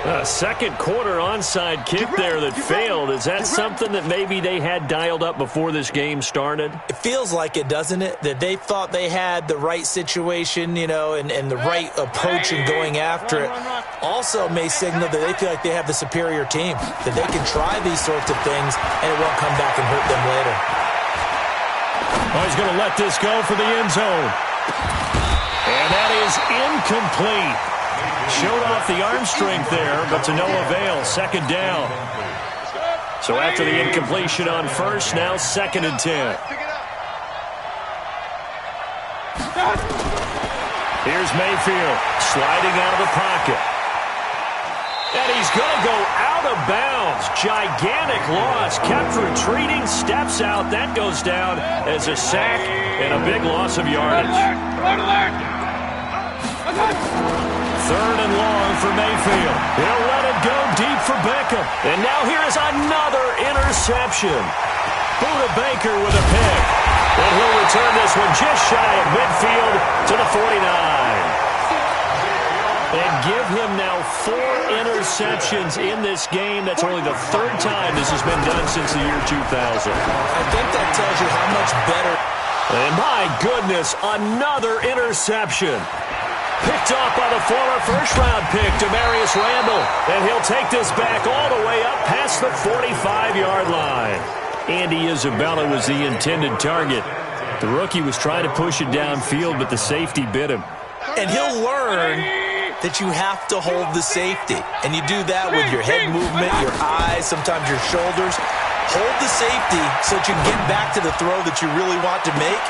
A second quarter onside kick there that failed. Is that something that maybe they had dialed up before this game started? It feels like it, doesn't it? That they thought they had the right situation, and the right approach in going after it. Also may signal that they feel like they have the superior team, that they can try these sorts of things and it won't come back and hurt them later. Oh, he's going to let this go for the end zone. And that is incomplete. Showed off the arm strength there, but to no avail. Second down. So after the incompletion on first, now 2nd and 10. Here's Mayfield sliding out of the pocket. And he's going to go out of bounds. Gigantic loss. Kept retreating, steps out. That goes down as a sack and a big loss of yardage. 3rd and long for Mayfield. He'll let it go deep for Beckham. And now here is another interception. Buda Baker with a pick. And he'll return this one just shy of midfield to the 49. And give him now 4 interceptions in this game. That's only the 3rd time this has been done since the year 2000. I think that tells you how much better. And my goodness, another interception. Picked off by the former first-round pick, Demarius Randall. And he'll take this back all the way up past the 45-yard line. Andy Isabella was the intended target. The rookie was trying to push it downfield, but the safety bit him. And he'll learn that you have to hold the safety. And you do that with your head movement, your eyes, sometimes your shoulders. Hold the safety so that you can get back to the throw that you really want to make.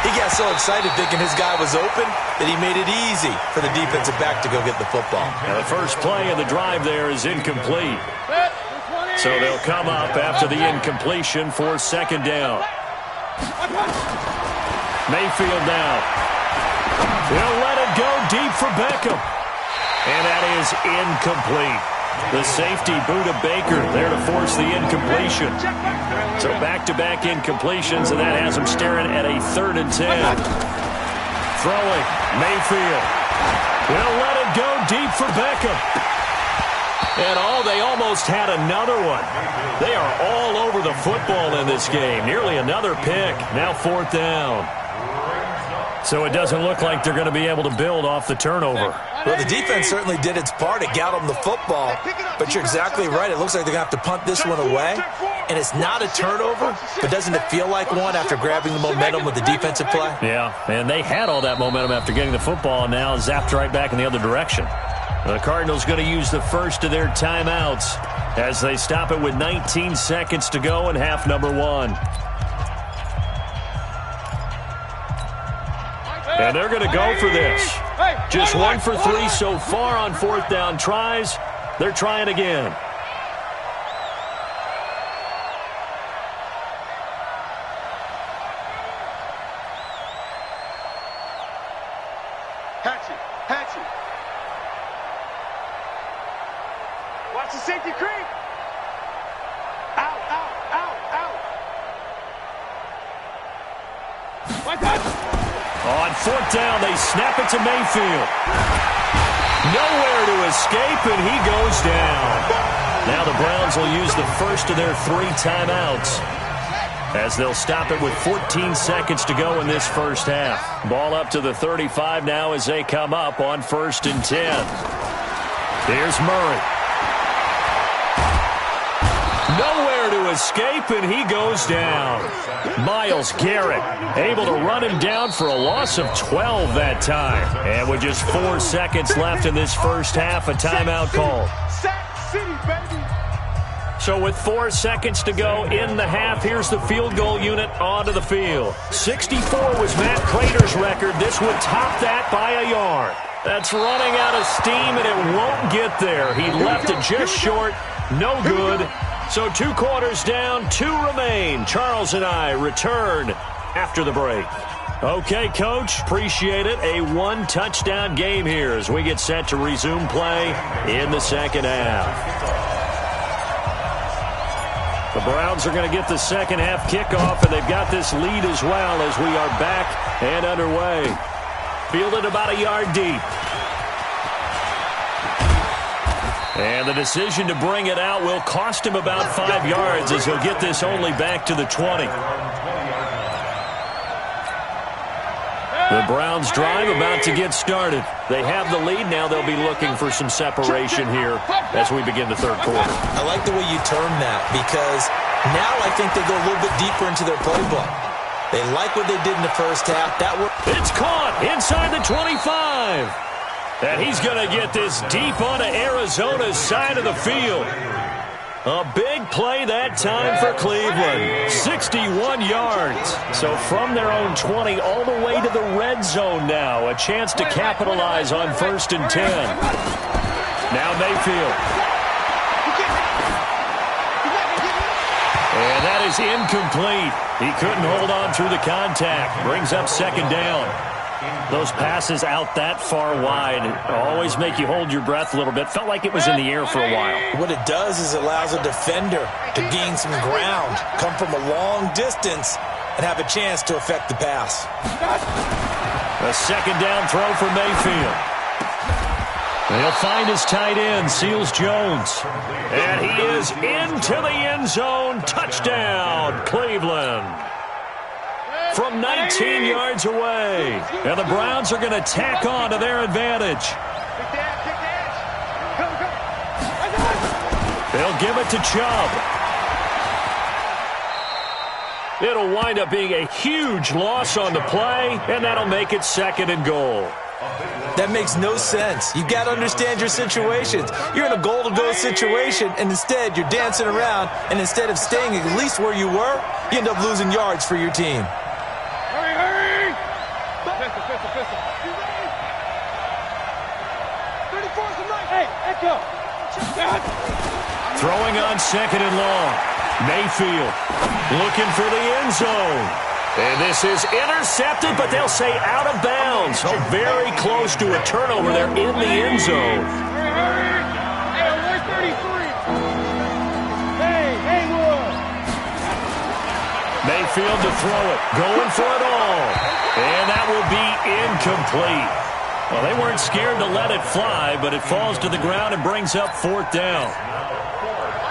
He got so excited thinking his guy was open that he made it easy for the defensive back to go get the football. Now the first play of the drive there is incomplete. So they'll come up after the incompletion for second down. Mayfield now. He'll let it go deep for Beckham. And that is incomplete. The safety, Buda Baker, there to force the incompletion. So back-to-back incompletions, and that has him staring at a 3rd and 10. Throwing, Mayfield. He'll let it go deep for Beckham. And they almost had another one. They are all over the football in this game. Nearly another pick. Now 4th down. So it doesn't look like they're going to be able to build off the turnover. Well, the defense certainly did its part. It got them the football. But you're exactly right. It looks like they're going to have to punt this one away. And it's not a turnover, but doesn't it feel like one after grabbing the momentum with the defensive play? Yeah, and they had all that momentum after getting the football, and now zapped right back in the other direction. The Cardinals going to use the first of their timeouts as they stop it with 19 seconds to go in half number 1. And they're going to go for this. Just 1 for 3 so far on 4th down tries. They're trying again. Hatchet. Watch the safety creep. Out. On 4th down, they snap it to Mayfield. Nowhere to escape, and he goes down. Now the Browns will use the first of their 3 timeouts as they'll stop it with 14 seconds to go in this first half. Ball up to the 35 now as they come up on 1st and 10. Here's Murray. Nowhere to escape, and he goes down. Myles Garrett able to run him down for a loss of 12 that time. And with just 4 seconds left in this first half, a timeout call. Sack City, baby. So with 4 seconds to go in the half, here's the field goal unit onto the field. 64 was Matt Prater's record. This would top that by a yard. That's running out of steam, and it won't get there. He left it just short. No good. So 2 quarters down, 2 remain. Charles and I return after the break. Okay, Coach, appreciate it. A 1-touchdown game here as we get set to resume play in the second half. The Browns are going to get the second half kickoff, and they've got this lead as well as we are back and underway. Fielded about a yard deep. And the decision to bring it out will cost him about 5 yards as he'll get this only back to the 20. The Browns drive about to get started. They have the lead. Now they'll be looking for some separation here as we begin the third quarter. I like the way you term that because now I think they go a little bit deeper into their playbook. They like what they did in the first half. It's caught inside the 25. And he's going to get this deep onto Arizona's side of the field. A big play that time for Cleveland. 61 yards. So from their own 20 all the way to the red zone now. A chance to capitalize on 1st and 10. Now Mayfield. And that is incomplete. He couldn't hold on through the contact. Brings up second down. Those passes out that far wide always make you hold your breath a little bit. Felt like it was in the air for a while. What it does is it allows a defender to gain some ground, come from a long distance, and have a chance to affect the pass. A second down throw for Mayfield. He'll find his tight end, Seals Jones. And he is into the end zone. Touchdown, Cleveland. From 19 yards away. And the Browns are going to tack on to their advantage. They'll give it to Chubb. It'll wind up being a huge loss on the play, and that'll make it 2nd and goal. That makes no sense. You got to understand your situations. You're in a goal-to-go situation, and instead you're dancing around, and instead of staying at least where you were, you end up losing yards for your team. Hurry! Pistol. 34's the night. Hey, Echo. Throwing on 2nd and long. Mayfield looking for the end zone. And this is intercepted, but they'll say out of bounds. Oh, very close to a turnover there in the end zone. Hey, 133. Hey, Haywood. Mayfield to throw it. Going for it all. And that will be incomplete. Well, they weren't scared to let it fly, but it falls to the ground and brings up 4th down.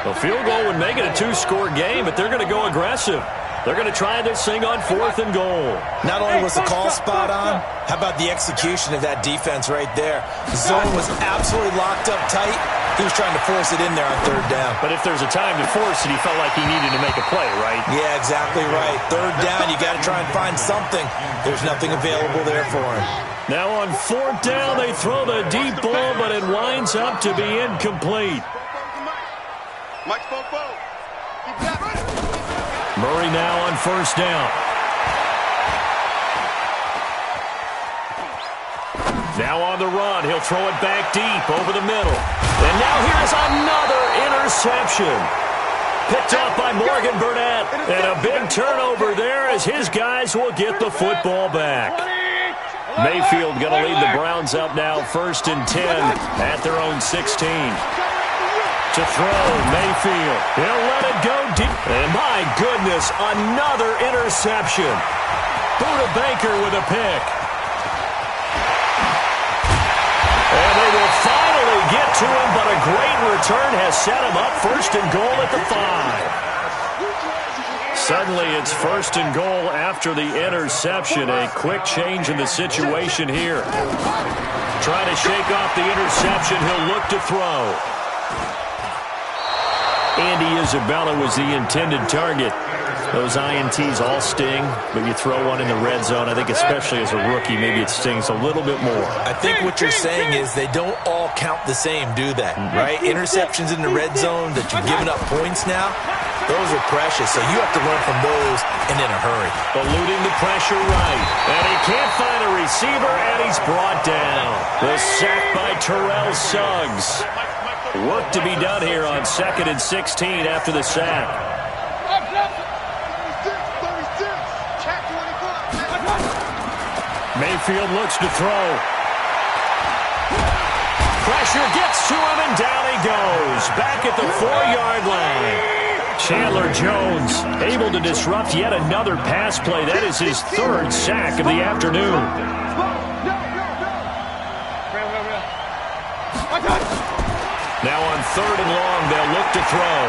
A field goal would make it a 2-score game, but they're going to go aggressive. They're going to try this thing on 4th and goal. Not only was the call spot on, how about the execution of that defense right there? The zone was absolutely locked up tight. He was trying to force it in there on 3rd down. But if there's a time to force it, he felt like he needed to make a play, right? Yeah, exactly right. 3rd down, you got to try and find something. There's nothing available there for him. Now on 4th down, they throw the deep ball, but it winds up to be incomplete. Mike spoke both. Murray now on 1st down. Now on the run, he'll throw it back deep over the middle. And now here's another interception. Picked off by Morgan Burnett. And a big turnover there as his guys will get the football back. Mayfield going to lead the Browns up now 1st and 10 at their own 16. To throw, Mayfield. He'll let it go deep. And my goodness, another interception. Buda Baker with a pick. And they will finally get to him, but a great return has set him up 1st and goal at the 5. Suddenly it's 1st and goal after the interception. A quick change in the situation here. Trying to shake off the interception. He'll look to throw. Andy Isabella was the intended target. Those INTs all sting, but you throw one in the red zone, I think especially as a rookie, maybe it stings a little bit more. I think what you're saying is they don't all count the same, do they? Right? Interceptions in the red zone that you've given up points now, those are precious, so you have to learn from those and in a hurry. Eluding the pressure right, and he can't find a receiver, and he's brought down. The sack by Terrell Suggs. Work to be done here on 2nd and 16 after the sack. Mayfield looks to throw. Pressure gets to him, and down he goes. Back at the 4-yard line. Chandler Jones able to disrupt yet another pass play. That is his 3rd sack of the afternoon. Now on 3rd and long, they'll look to throw.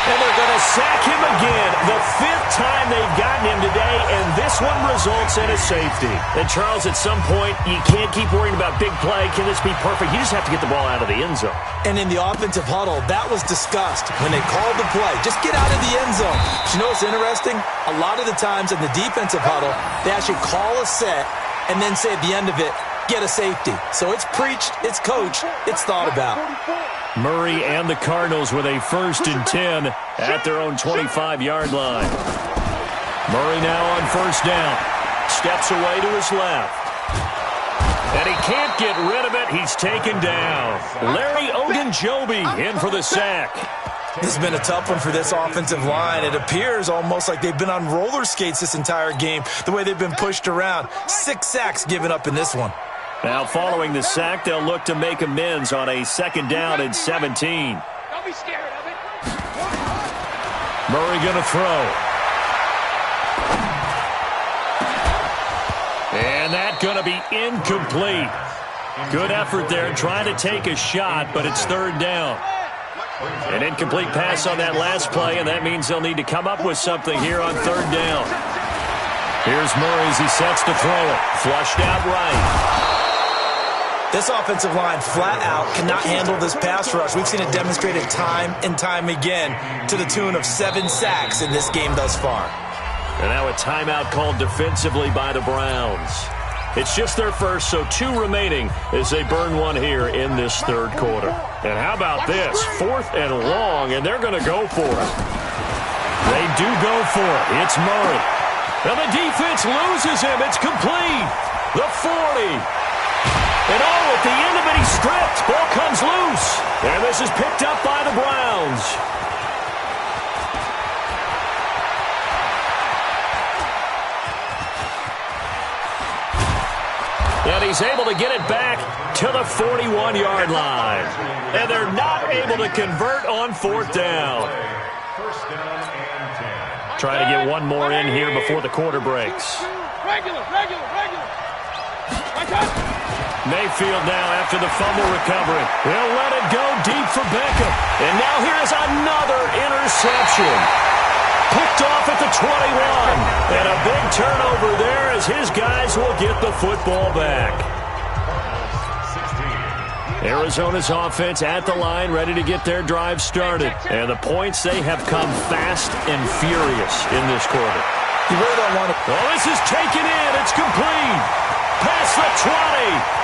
And they're going to sack him again. The 5th time they've gotten him today, and this one results in a safety. And Charles, at some point, you can't keep worrying about big play. Can this be perfect? You just have to get the ball out of the end zone. And in the offensive huddle, that was discussed when they called the play. Just get out of the end zone. But you know what's interesting? A lot of the times in the defensive huddle, they actually call a set and then say at the end of it, get a safety. So it's preached, it's coached, it's thought about. Murray and the Cardinals with a 1st and 10 at their own 25-yard line. Murray now on 1st down. Steps away to his left. And he can't get rid of it. He's taken down. Larry Ogunjobi in for the sack. This has been a tough one for this offensive line. It appears almost like they've been on roller skates this entire game, the way they've been pushed around. 6 sacks given up in this one. Now following the sack, they'll look to make amends on a 2nd down and 17. Don't be scared of it. Murray going to throw. And that going to be incomplete. Good effort there trying to take a shot, but it's 3rd down. An incomplete pass on that last play, and that means they'll need to come up with something here on 3rd down. Here's Murray as he sets to throw it. Flushed out right. This offensive line flat out cannot handle this pass rush. We've seen it demonstrated time and time again to the tune of 7 sacks in this game thus far. And now a timeout called defensively by the Browns. It's just their first, so 2 remaining as they burn one here in this 3rd quarter. And how about this? 4th and long, and they're going to go for it. They do go for it. It's Murray. And the defense loses him. It's complete. The 40. And at the end of it, he's stripped. Ball comes loose. And this is picked up by the Browns. And he's able to get it back to the 41-yard line. And they're not able to convert on 4th down. Trying to get one more in here before the quarter breaks. Regular. Mayfield now after the fumble recovery. He'll let it go deep for Beckham. And now here is another interception. Picked off at the 21. And a big turnover there as his guys will get the football back. Arizona's offense at the line, ready to get their drive started. And the points, they have come fast and furious in this quarter. You really don't want to. Oh, this is taken in. It's complete. Past the 20.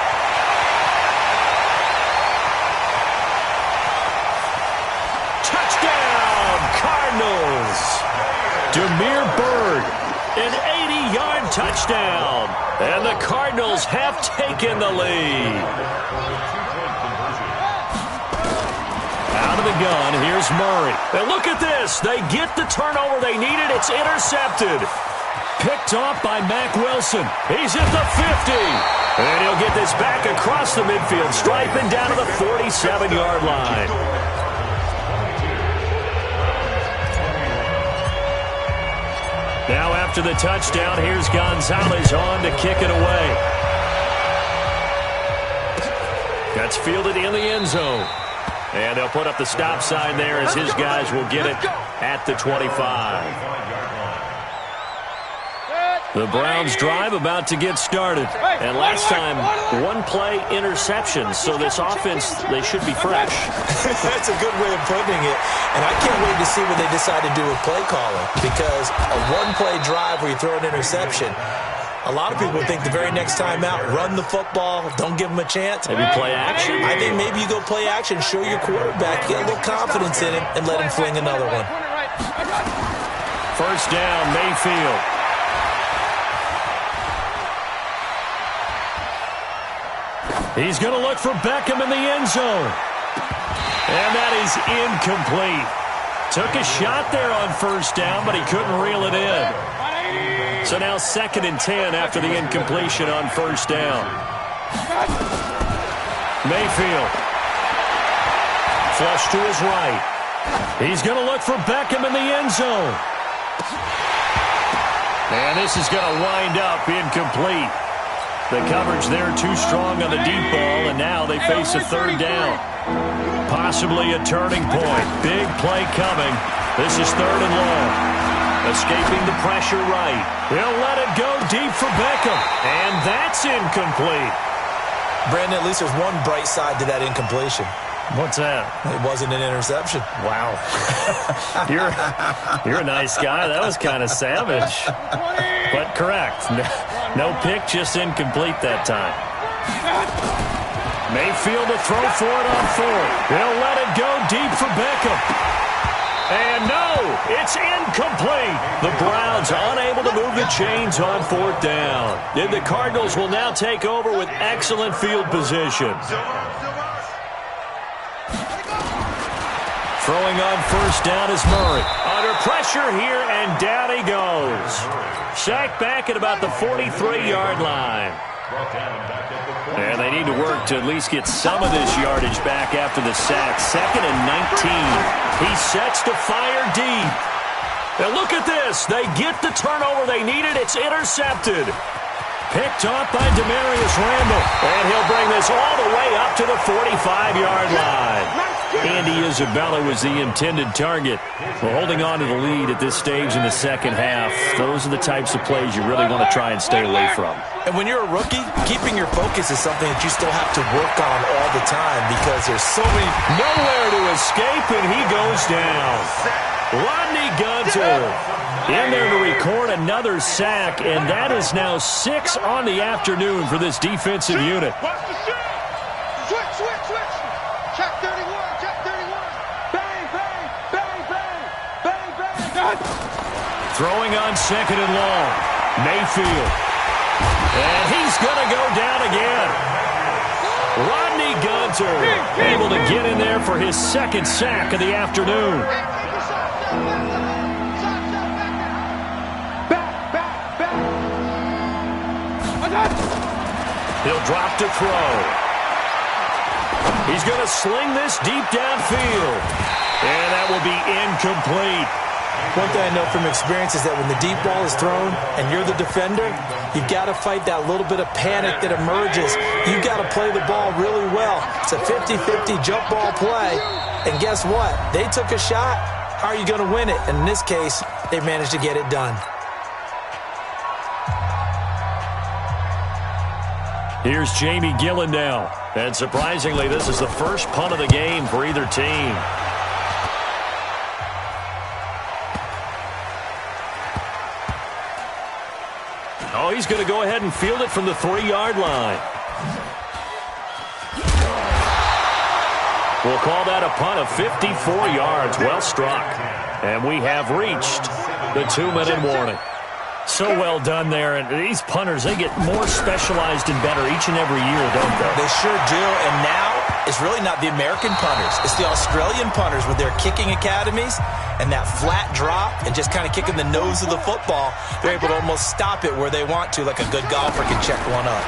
Touchdown, Cardinals. Demir Bird, an 80-yard touchdown. And the Cardinals have taken the lead. Out of the gun, here's Murray. And look at this. They get the turnover they needed. It's intercepted. Picked off by Mack Wilson. He's at the 50. And he'll get this back across the midfield stripe and down to the 47-yard line. Now after the touchdown, here's Gonzalez on to kick it away. That's fielded in the end zone. And they'll put up the stop sign there as his guys will get it at the 25. The Browns drive about to get started. And last time, one-play interception. So this offense, they should be fresh. That's a good way of putting it. And I can't wait to see what they decide to do with play calling. Because a one-play drive where you throw an interception, a lot of people think the very next time out, run the football, don't give them a chance. Maybe play action. I think maybe you go play action, show your quarterback, get a little confidence in him, and let him fling another one. First down, Mayfield. He's going to look for Beckham in the end zone. And that is incomplete. Took a shot there on first down, but he couldn't reel it in. So now 2nd and 10 after the incompletion on first down. Mayfield. Flush to his right. He's going to look for Beckham in the end zone. And this is going to wind up incomplete. The coverage there too strong on the deep ball, and now they face a 3rd down. Possibly a turning point. Big play coming. This is 3rd and long. Escaping the pressure right. He'll let it go deep for Beckham. And that's incomplete. Brandon, at least there's one bright side to that incompletion. What's that? It wasn't an interception. Wow. You're a nice guy. That was kind of savage. But correct. No pick, just incomplete that time. Mayfield to throw for it on 4th. He'll let it go deep for Beckham. And no, it's incomplete. The Browns unable to move the chains on 4th down. And the Cardinals will now take over with excellent field position. Throwing on first down is Murray. Under pressure here, and down he goes. Sacked back at about the 43-yard line. And they need to work to at least get some of this yardage back after the sack. 2nd and 19. He sets to fire deep. And look at this. They get the turnover they needed. It's intercepted. Picked off by Demarius Randall. And he'll bring this all the way up to the 45-yard line. Andy Isabella was the intended target. Well, holding on to the lead at this stage in the second half, those are the types of plays you really want to try and stay away from. And when you're a rookie, keeping your focus is something that you still have to work on all the time because there's so many. Nowhere to escape, and he goes down. Rodney Gunter in there to record another sack, and that is now 6 on the afternoon for this defensive unit. Switch. Check 31. Bang, bang, bang, bang, bang, bang. Throwing on 2nd and long. Mayfield. And he's going to go down again. Hunter able to get in there for his second sack of the afternoon. He'll drop to throw. He's going to sling this deep downfield. And that will be incomplete. One thing I know from experience is that when the deep ball is thrown and you're the defender, you've got to fight that little bit of panic that emerges. You've got to play the ball really well. It's a 50-50 jump ball play. And guess what? They took a shot. How are you going to win it? And in this case, they managed to get it done. Here's Jamie Gillen now. And surprisingly, this is the first punt of the game for either team. Oh, he's going to go ahead and field it from the 3-yard line. We'll call that a punt of 54 yards. Well struck. And we have reached the 2-minute warning. So well done there. And these punters, they get more specialized and better each and every year, don't they? They sure do. And now it's really not the American punters. It's the Australian punters with their kicking academies and that flat drop and just kind of kicking the nose of the football. They're able to almost stop it where they want to, like a good golfer can check one up.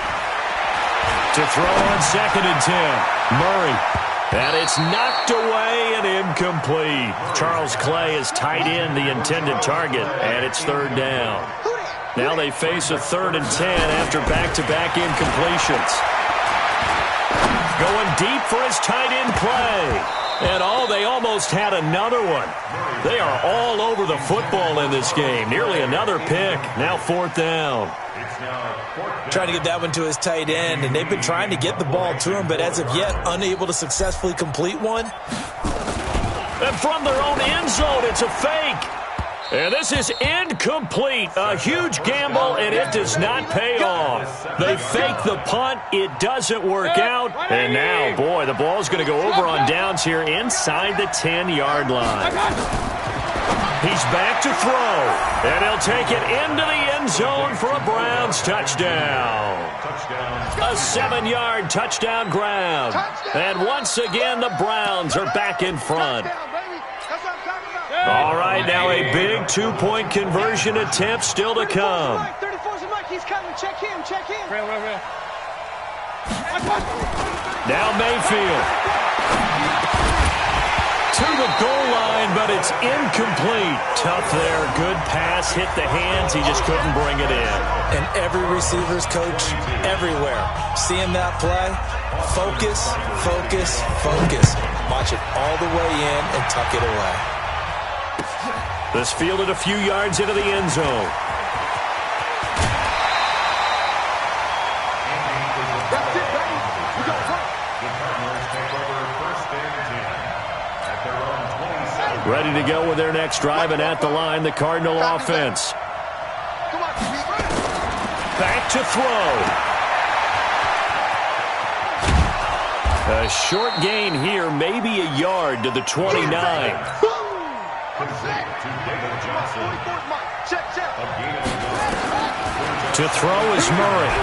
To throw on 2nd and 10. Murray. And it's knocked away and incomplete. Charles Clay is tied in the intended target, and it's 3rd down. Now they face a 3rd and 10 after back-to-back incompletions. Going deep for his tight end play. And they almost had another one. They are all over the football in this game. Nearly another pick. Now 4th down. Trying to get that one to his tight end, and they've been trying to get the ball to him, but as of yet, unable to successfully complete one. And from their own end zone, it's a fake. And this is incomplete. A huge gamble, and it does not pay off. They fake the punt. It doesn't work out. And now, boy, the ball's going to go over on downs here inside the 10-yard line. He's back to throw, and he'll take it into the end zone for a Browns touchdown. A 7-yard touchdown grab. And once again, the Browns are back in front. All right, now a big 2-point conversion attempt still to come. 34's a Mike. He's coming. Check him. Check him. Now Mayfield. To the goal line, but it's incomplete. Tough there. Good pass. Hit the hands. He just couldn't bring it in. And every receiver's coach everywhere. Seeing that play, focus, focus, focus. Watch it all the way in and tuck it away. This fielded a few yards into the end zone. Ready to go with their next drive, and at the line, the Cardinal offense. Back to throw. A short gain here, maybe a yard to the 29. To throw is Murray.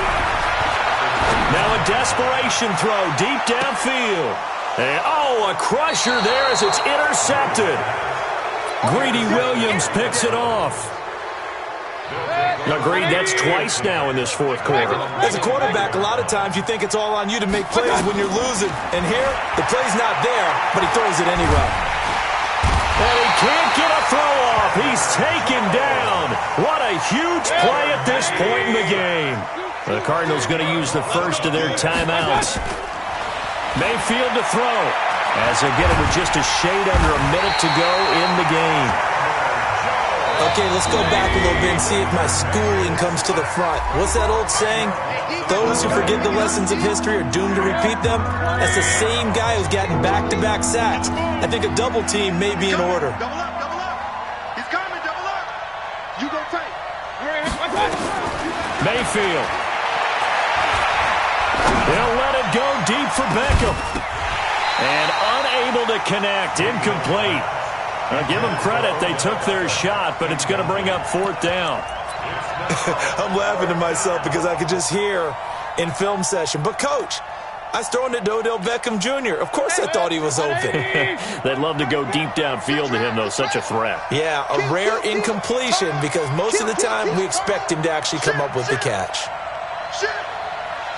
Now a desperation throw deep downfield. And, a crusher there as it's intercepted. Greedy Williams picks it off. Agreed, that's twice now in this 4th quarter. As a quarterback, a lot of times you think it's all on you to make plays when you're losing. And here, the play's not there, but he throws it anyway. And he can't get a throw off. He's taken down. What a huge play at this point in the game. The Cardinals going to use the first of their timeouts. Mayfield to throw. As they get it with just a shade under a minute to go in the game. Okay, let's go back a little bit and see if my schooling comes to the front. What's that old saying? Those who forget the lessons of history are doomed to repeat them. That's the same guy who's gotten back-to-back sacks. I think a double team may be in order. Double up. He's coming, double up. You go tight. Mayfield. They'll let it go deep for Beckham. And unable to connect. Incomplete. Give them credit. They took their shot, but it's going to bring up 4th down. I'm laughing to myself because I could just hear in film session. But, Coach, I was throwing it to Odell Beckham Jr. Of course I thought he was open. They'd love to go deep downfield to him, though. Such a threat. Yeah, a rare incompletion because most of the time we expect him to actually come up with the catch.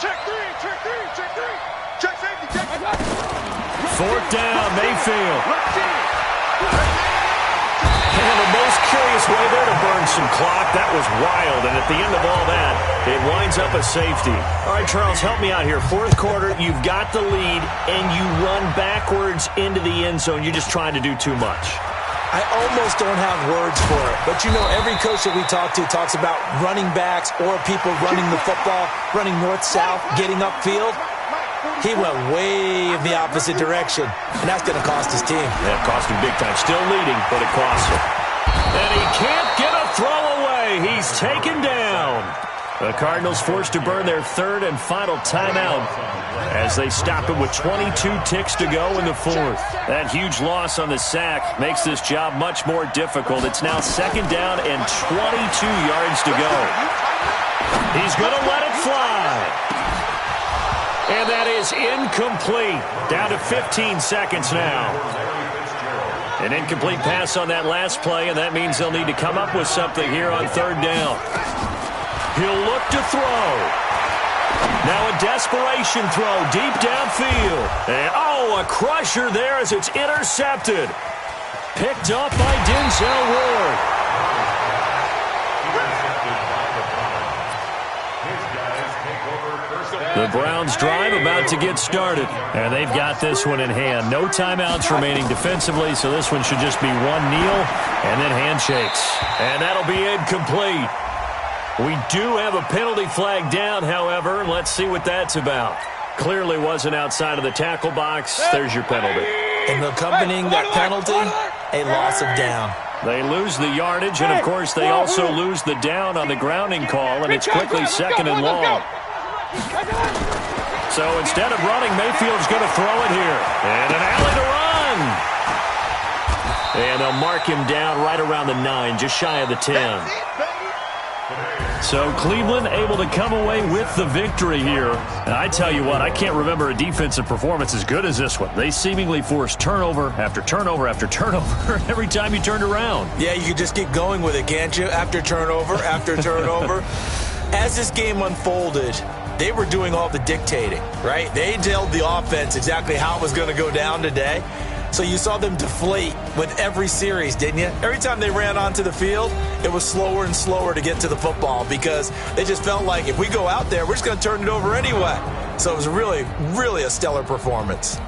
Check three, check three, check three. Check safety, check. Fourth down, Mayfield. And the most curious way there to burn some clock. That was wild. And at the end of all that, it winds up a safety. All right, Charles, help me out here. Fourth quarter, you've got the lead, and you run backwards into the end zone. You're just trying to do too much. I almost don't have words for it. But, you know, every coach that we talk to talks about running backs or people running the football, running north-south, getting upfield. He went way in the opposite direction, and that's going to cost his team. Yeah, it cost him big time. Still leading, but it costs him. And he can't get a throw away. He's taken down. The Cardinals forced to burn their third and final timeout as they stop it with 22 ticks to go in the fourth. That huge loss on the sack makes this job much more difficult. It's now second down and 22 yards to go. He's going to let it fly. And that is incomplete. Down to 15 seconds now. An incomplete pass on that last play, and that means they'll need to come up with something here on third down. He'll look to throw. Now a desperation throw deep downfield. And, a crusher there as it's intercepted. Picked up by Denzel Ward. The Browns drive about to get started, and they've got this one in hand. No timeouts remaining defensively, so this one should just be one kneel and then handshakes. And that'll be incomplete. We do have a penalty flag down, however. Let's see what that's about. Clearly wasn't outside of the tackle box. There's your penalty. And accompanying that penalty, a loss of down. They lose the yardage, and, of course, they also lose the down on the grounding call, and it's quickly second and long. So instead of running, Mayfield's going to throw it here. And an alley to run. And they'll mark him down right around the 9, just shy of the 10. So Cleveland able to come away with the victory here. And I tell you what, I can't remember a defensive performance as good as this one. They seemingly forced turnover after turnover after turnover every time you turned around. Yeah, you could just keep going with it, can't you? After turnover, after turnover. As this game unfolded, they were doing all the dictating, right? They told the offense exactly how it was going to go down today. So you saw them deflate with every series, didn't you? Every time they ran onto the field, it was slower and slower to get to the football because they just felt like if we go out there, we're just going to turn it over anyway. So it was really, really a stellar performance.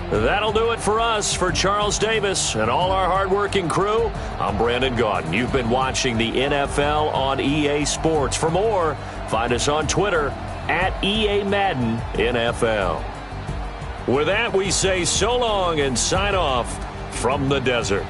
That'll do it for us. For Charles Davis and all our hardworking crew, I'm Brandon Gaudin. You've been watching the NFL on EA Sports. For more, find us on Twitter at EA Madden NFL. With that, we say so long and sign off from the desert.